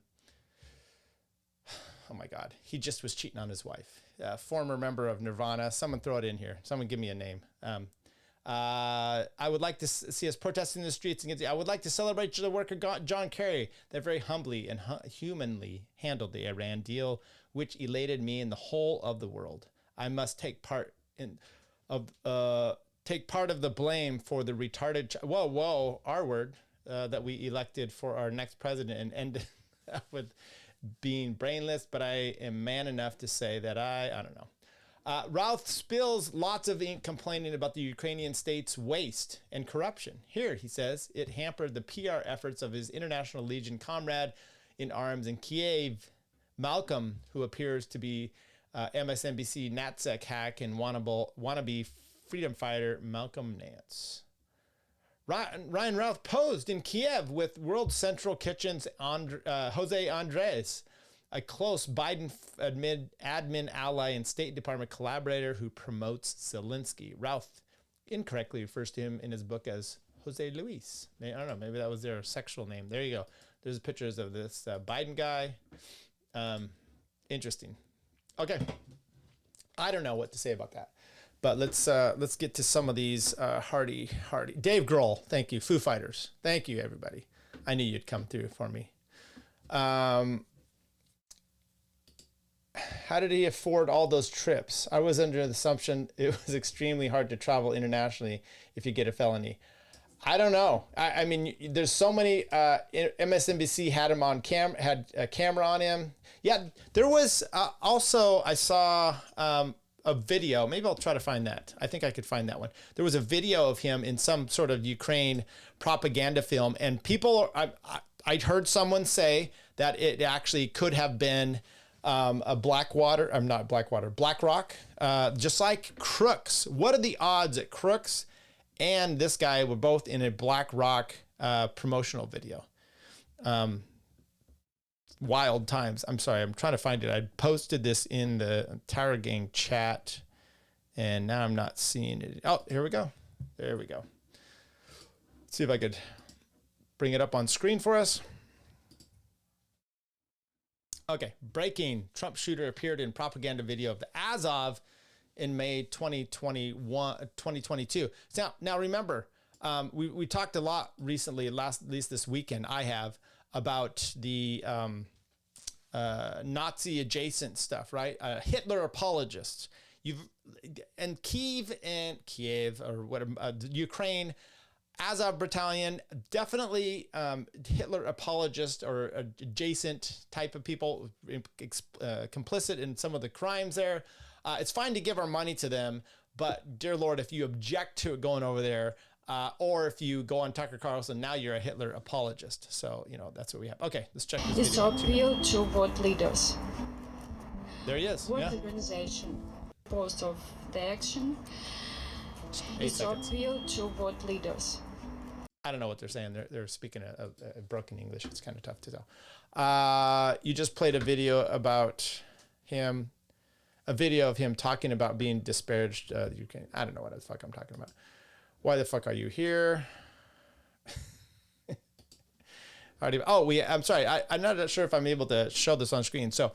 my God. He just was cheating on his wife. Former member of Nirvana. Someone throw it in here. Someone give me a name. I would like to see us protesting in the streets against. I would like to celebrate the work of John Kerry that very humbly and humanly handled the Iran deal, which elated me and the whole of the world. I must take part of the blame for the retarded. R word that we elected for our next president and ended with being brainless. But I am man enough to say that I don't know. Routh spills lots of ink complaining about the Ukrainian state's waste and corruption. Here, he says, it hampered the PR efforts of his International Legion comrade in arms in Kiev, Malcolm, who appears to be MSNBC NatSec hack and wannabe freedom fighter Malcolm Nance. Ryan Routh posed in Kiev with World Central Kitchen's Jose Andres, a close Biden admin ally and State Department collaborator who promotes Zelensky. Routh incorrectly refers to him in his book as Jose Luis. I don't know, maybe that was their sexual name. There you go. There's pictures of this Biden guy. Interesting. Okay. I don't know what to say about that. But let's get to some of these hardy. Dave Grohl, thank you. Foo Fighters, thank you, everybody. I knew you'd come through for me. How did he afford all those trips? I was under the assumption it was extremely hard to travel internationally if you get a felony. I don't know. I mean, there's so many. MSNBC had him on had a camera on him. Yeah, there was also, I saw a video. Maybe I'll try to find that. I think I could find that one. There was a video of him in some sort of Ukraine propaganda film, and people, I'd heard someone say that it actually could have been BlackRock, just like Crooks. What are the odds that Crooks and this guy were both in a BlackRock promotional video? Wild times. I'm sorry, I'm trying to find it. I posted this in the Tower Gang chat, and now I'm not seeing it. Oh, here we go. There we go. Let's see if I could bring it up on screen for us. Okay, breaking. Trump shooter appeared in propaganda video of the Azov in May 2022. Now remember, we talked a lot recently, at least this weekend, I have, about the Nazi adjacent stuff, right? Hitler apologists. Kiev or what? Ukraine. Azov Battalion, definitely Hitler apologist or adjacent type of people, complicit in some of the crimes there. It's fine to give our money to them, but dear Lord, if you object to it going over there, or if you go on Tucker Carlson, now you're a Hitler apologist. So, that's what we have. Okay, let's check this video. Appeal to what leaders? There he is. What organization post of the action? 8 seconds. Appeal to what leaders? I don't know what they're saying. They're speaking a broken English. It's kind of tough to tell. You just played a video about him, a video of him talking about being disparaged. Ukraine. I don't know what the fuck I'm talking about. Why the fuck are you here? I'm sorry. I'm not sure if I'm able to show this on screen. So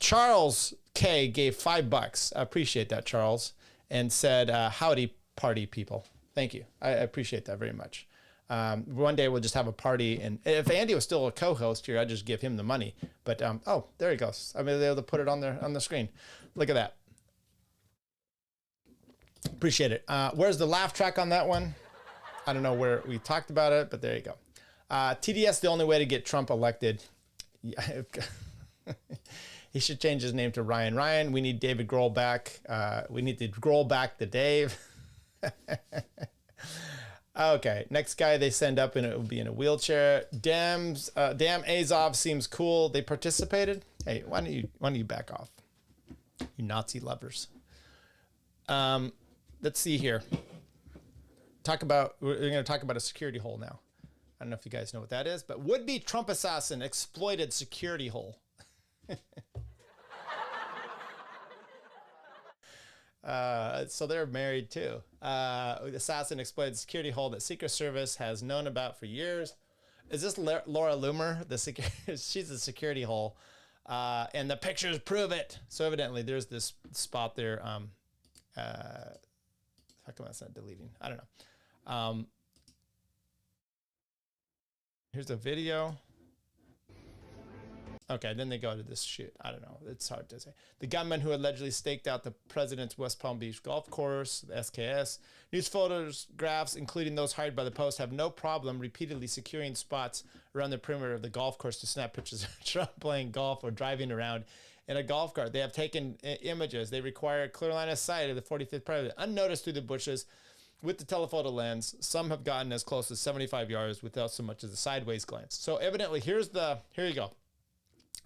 Charles K gave $5. I appreciate that, Charles, and said, howdy party people. Thank you. I appreciate that very much. One day we'll just have a party, and if Andy was still a co-host here, I'd just give him the money. But oh, there he goes. I mean, they're able to put it on the screen. Look at that. Appreciate it. Where's the laugh track on that one? I don't know where we talked about it, but there you go. TDS, the only way to get Trump elected. He should change his name to Ryan. Ryan, we need David Grohl back. We need to Grohl back to Dave. Okay, next guy they send up, and it will be in a wheelchair. Damn Azov seems cool. They participated. Hey, why don't you back off, you Nazi lovers? Let's see here. We're going to talk about a security hole now. I don't know if you guys know what that is, but would-be Trump assassin exploited security hole. So they're married too. Assassin exploited security hole that Secret Service has known about for years. Is this Laura Loomer? She's a security hole, and the pictures prove it. So evidently, there's this spot there. How come that's not deleting? I don't know. Here's a video. Okay, then they go to this shoot. I don't know. It's hard to say. The gunman who allegedly staked out the president's West Palm Beach golf course, the SKS. News photographs, including those hired by the Post, have no problem repeatedly securing spots around the perimeter of the golf course to snap pictures of Trump playing golf or driving around in a golf cart. They have taken images. They require a clear line of sight of the 45th president, unnoticed through the bushes with the telephoto lens. Some have gotten as close as 75 yards without so much as a sideways glance. So evidently, here you go.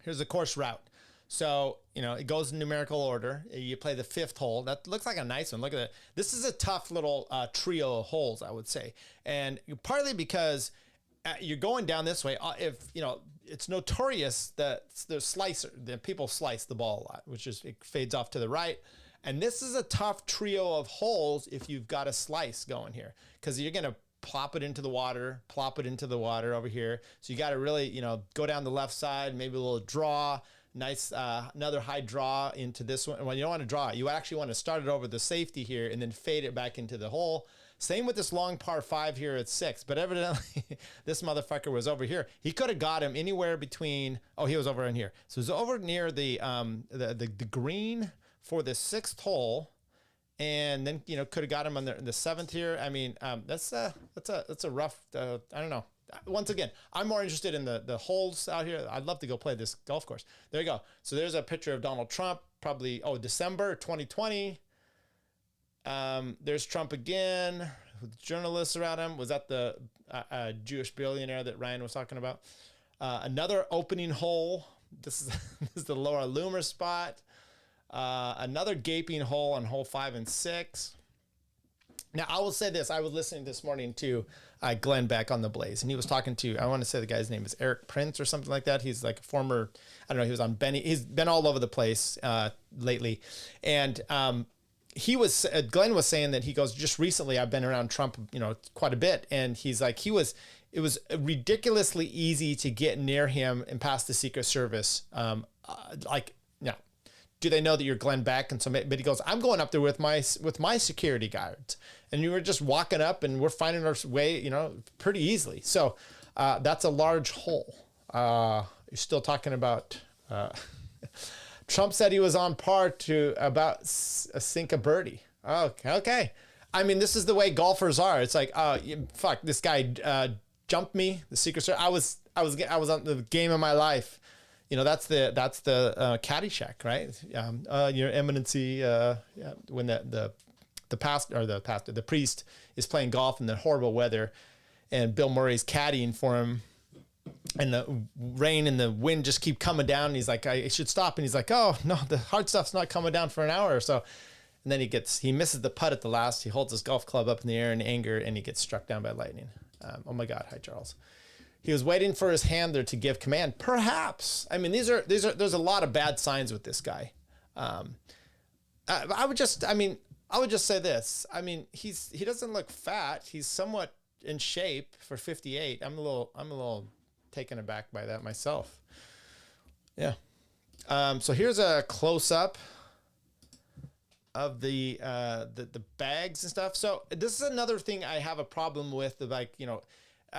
Here's the course route. So, it goes in numerical order. You play the 5th hole. That looks like a nice one. Look at that. This is a tough little trio of holes, I would say. And partly because you're going down this way. It's notorious that the people slice the ball a lot, which is, it fades off to the right. And this is a tough trio of holes if you've got a slice going here, because you're going to plop it into the water over here. So you got to really, go down the left side, maybe a little draw, nice, another high draw into this one. Well, you don't want to draw it. You actually want to start it over the safety here and then fade it back into the hole. Same with this long par 5 here at 6, but evidently this motherfucker was over here. He could have got him anywhere between, he was over in here. So it was over near the green for the 6th hole. And then, could have got him on the 7th here. I mean, that's a rough, I don't know. Once again, I'm more interested in the holes out here. I'd love to go play this golf course. There you go. So there's a picture of Donald Trump, probably, December 2020. There's Trump again with journalists around him. Was that the Jewish billionaire that Ryan was talking about? Another opening hole. This is the Laura Loomer spot. Another gaping hole on hole 5 and 6. Now, I will say this. I was listening this morning to Glenn Beck on The Blaze, and he was talking to, I want to say the guy's name is Eric Prince or something like that. He's like a former, I don't know, he was on Benny. He's been all over the place lately. And Glenn was saying that he goes, just recently I've been around Trump, quite a bit. And he's like, it was ridiculously easy to get near him and past the Secret Service. Do they know that you're Glenn Beck? And so, but he goes, I'm going up there with my security guards, and you were just walking up, and we're finding our way, pretty easily. So that's a large hole. You're still talking about. Trump said he was on par to about sink a birdie. Okay. I mean, this is the way golfers are. It's like, fuck, this guy jumped me. The Secret Service. I was on the game of my life. You know, that's the Caddyshack, right? Your Eminency. When the priest is playing golf in the horrible weather, and Bill Murray's caddying for him, and the rain and the wind just keep coming down. And he's like, I should stop. And he's like, oh no, the hard stuff's not coming down for an hour or so. And then he misses the putt at the last. He holds his golf club up in the air in anger, and he gets struck down by lightning. Oh my God. Hi, Charles. He was waiting for his handler to give command. Perhaps. I mean, there's a lot of bad signs with this guy. I would just say this. I mean, he doesn't look fat. He's somewhat in shape for 58. I'm a little taken aback by that myself. Yeah. So here's a close up of the bags and stuff. So this is another thing I have a problem with. Like, you know,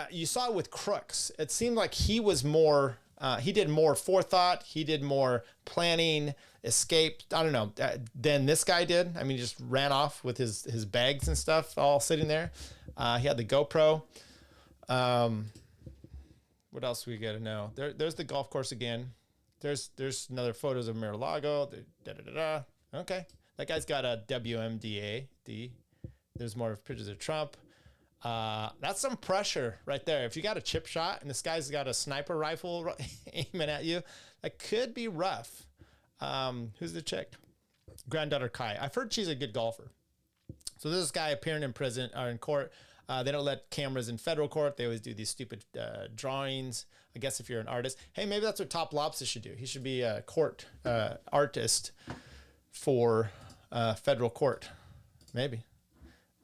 you saw it with Crooks. It seemed like he was more, he did more forethought. He did more planning, escape, I don't know, than this guy did. I mean, he just ran off with his bags and stuff all sitting there. He had the GoPro. What else we got to know? There's the golf course again. There's another photos of Mar-a-Lago. Okay. That guy's got a WMDA. There's more pictures of Trump. That's some pressure right there. If you got a chip shot and this guy's got a sniper rifle aiming at you, that could be rough. Who's the chick? Granddaughter Kai. I've heard she's a good golfer. So this guy appearing in prison or in court. They don't let cameras in federal court. They always do these stupid drawings. I guess if you're an artist, hey, maybe that's what Top Lobster should do. He should be a court artist for federal court. Maybe.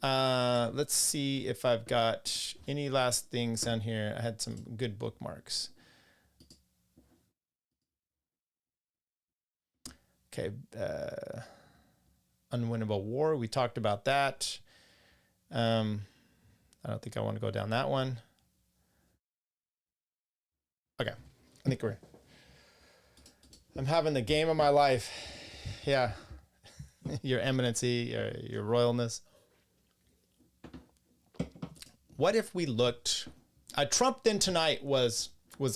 Let's see if I've got any last things on here. I had some good bookmarks. Okay. Unwinnable War. We talked about that. I don't think I want to go down that one. Okay. I think I'm having the game of my life. Yeah. Your Eminency, your Royalness. What if we looked, Trump then tonight was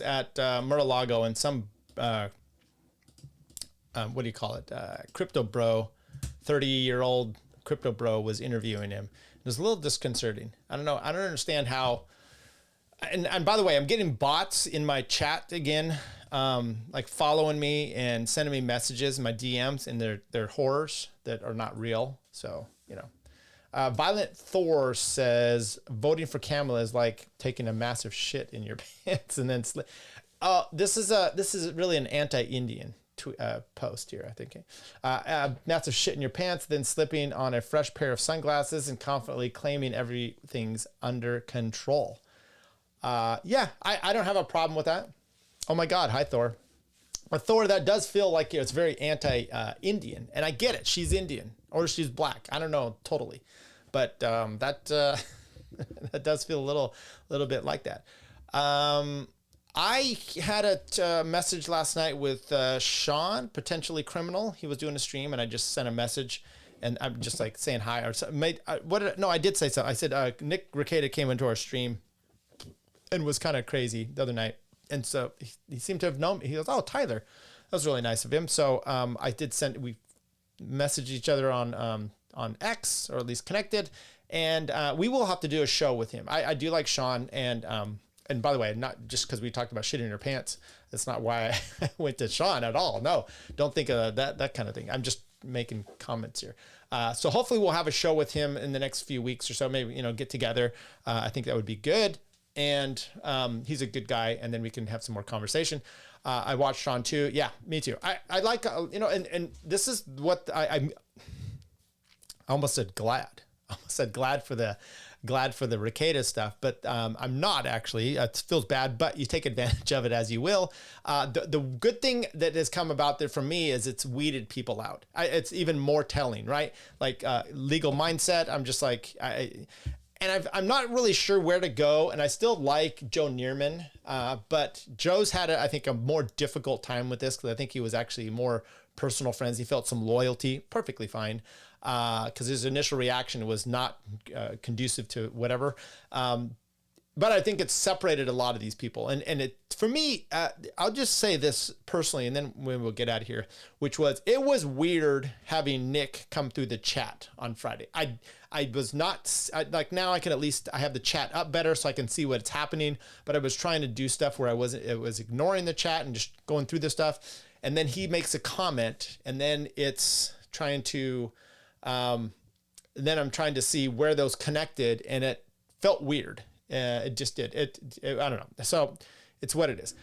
at Mar-a-Lago, and some, what do you call it? Crypto bro, 30-year-old crypto bro was interviewing him. It was a little disconcerting. I don't know. I don't understand how, and by the way, I'm getting bots in my chat again, like following me and sending me messages in my DMs, and they're horrors that are not real. So, you know. Violent Thor says voting for Kamala is like taking a massive shit in your pants and then this is really an anti-Indian post here, I think. Massive shit in your pants, then slipping on a fresh pair of sunglasses and confidently claiming everything's under control. Yeah, I don't have a problem with that. Oh my God, hi Thor. But Thor, that does feel like it's very anti-Indian, and I get it. She's Indian or she's black. I don't know totally, but that that does feel a little bit like that. I had a message last night with Sean, potentially criminal. He was doing a stream, and I just sent a message, and I'm just like saying hi or something. I did say something. I said Nick Rekieta came into our stream and was kind of crazy the other night, and so he seemed to have known me. He goes, "Oh, Tyler," that was really nice of him. So I did we messaged each other on X, or at least connected, and we will have to do a show with him. I do like Sean, and by the way, not just because we talked about shit in your pants. That's not why I went to Sean at all. No, don't think of that kind of thing. I'm just making comments here. So hopefully we'll have a show with him in the next few weeks or so. Maybe, get together. I think that would be good. And he's a good guy, and then we can have some more conversation. I watched Sean too. Yeah, me too. I like, and this is what I almost said glad. I almost said glad for the Rekieta stuff, but I'm not actually. It feels bad, but you take advantage of it as you will. The good thing that has come about there for me is it's weeded people out. It's even more telling, right? Like legal mindset. I'm just like, I'm not really sure where to go, and I still like Joe Neerman, but Joe's had, I think, a more difficult time with this because I think he was actually more personal friends. He felt some loyalty, perfectly fine, because his initial reaction was not conducive to whatever. But I think it's separated a lot of these people. And it, for me, I'll just say this personally, and then we'll get out of here, which was, it was weird having Nick come through the chat on Friday. I was not, like now I can at least, I have the chat up better so I can see what's happening, but I was trying to do stuff where I was ignoring the chat and just going through the stuff. And then he makes a comment, and then it's trying to, then I'm trying to see where those connected, and it felt weird. It just did. I don't know. So it's what it is.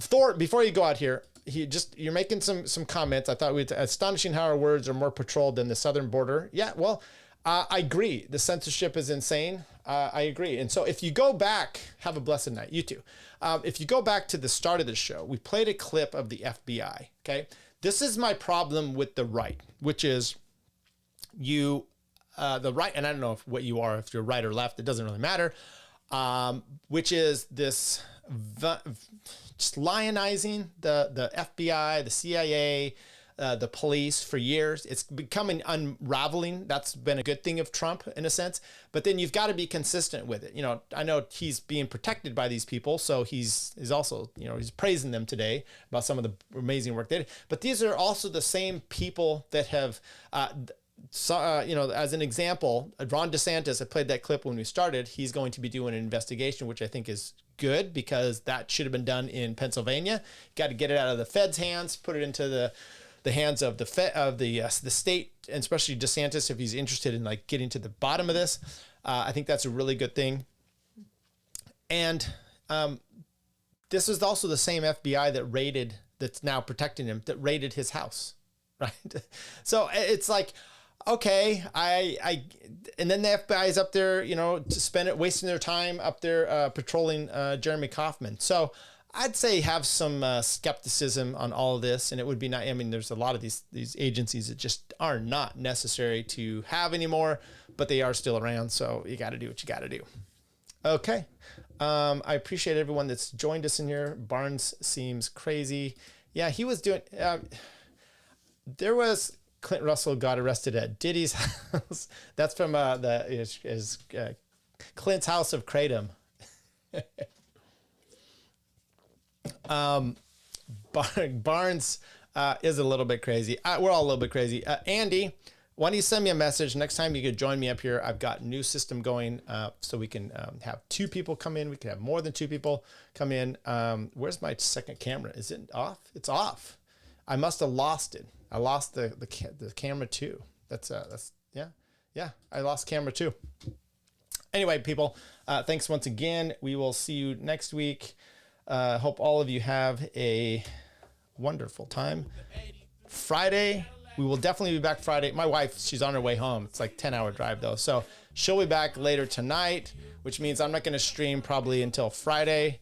Thor, before you go out here, you're making some comments. I thought it's astonishing how our words are more patrolled than the southern border. Yeah, well, I agree. The censorship is insane. I agree. And so if you go back, have a blessed night. You too. If you go back to the start of the show, we played a clip of the FBI. Okay. This is my problem with the right, which is the right, and I don't know what you are, if you're right or left, it doesn't really matter. Which is this just lionizing the FBI, the CIA, the police for years. It's becoming unraveling. That's been a good thing of Trump in a sense, but then you've got to be consistent with it. You know, I know he's being protected by these people, so he's also, you know, he's praising them today about some of the amazing work they did. But these are also the same people that have, so, you know, as an example, Ron DeSantis, I played that clip when we started. He's going to be doing an investigation, which I think is good because that should have been done in Pennsylvania. Got to get it out of the Fed's hands, put it into the hands of the state, and especially DeSantis if he's interested in like getting to the bottom of this. I think that's a really good thing. And this is also the same FBI that's now protecting him, that raided his house, right? So it's like, okay, and then the FBI is up there, you know, wasting their time up there patrolling Jeremy Kauffman. So I'd say have some skepticism on all of this, and it would be not. I mean, there's a lot of these agencies that just are not necessary to have anymore, but they are still around. So you got to do what you got to do. Okay, I appreciate everyone that's joined us in here. Barnes seems crazy. Yeah, he was doing. There was. Clint Russell got arrested at Diddy's house. That's from Clint's House of Kratom. Barnes is a little bit crazy. We're all a little bit crazy. Andy, why don't you send me a message next time you could join me up here? I've got a new system going so we can have 2 people come in. We can have more than 2 people come in. Where's my second camera? Is it off? It's off. I must have lost it. I lost the camera too. That's yeah. I lost camera too. Anyway, people, thanks once again. We will see you next week. Hope all of you have a wonderful time. Friday, we will definitely be back Friday. My wife, she's on her way home. It's like 10-hour drive though, so she'll be back later tonight, which means I'm not going to stream probably until Friday.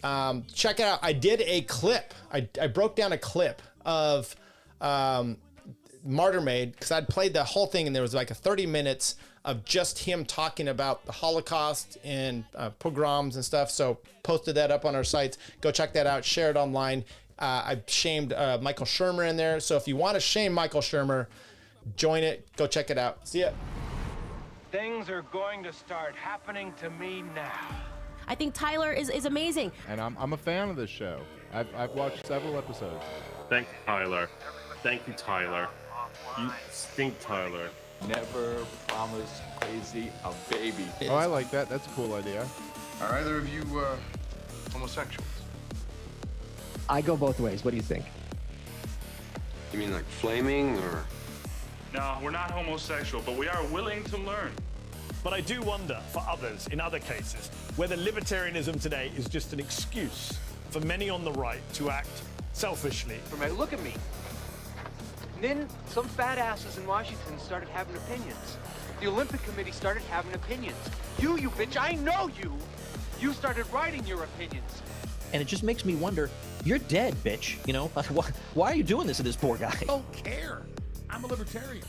Check it out. I did a clip. I broke down a clip of Martyr Made, because I'd played the whole thing and there was like a 30 minutes of just him talking about the Holocaust and pogroms and stuff. So posted that up on our sites. Go check that out. Share it online. I shamed Michael Shermer in there. So if you want to shame Michael Shermer, join it. Go check it out. See ya. Things are going to start happening to me now. I think Tyler is amazing. And I'm a fan of this show. I've watched several episodes. Thank you, Tyler. Thank you, Tyler. You stink, Tyler. Never promise crazy a baby. Oh, I like that. That's a cool idea. Are either of you homosexuals? I go both ways. What do you think? You mean like flaming or? No, we're not homosexual, but we are willing to learn. But I do wonder, for others, in other cases, whether libertarianism today is just an excuse for many on the right to act selfishly. Look at me. And then some fat asses in Washington started having opinions. The Olympic Committee started having opinions. You bitch, I know you. You started writing your opinions. And it just makes me wonder, you're dead, bitch. You know, why are you doing this to this poor guy? I don't care. I'm a libertarian.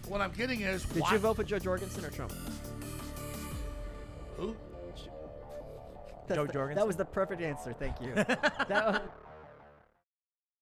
What I'm getting is, did you vote for Joe Jorgensen or Trump? Who? Joe Jorgensen. That was the perfect answer. Thank you.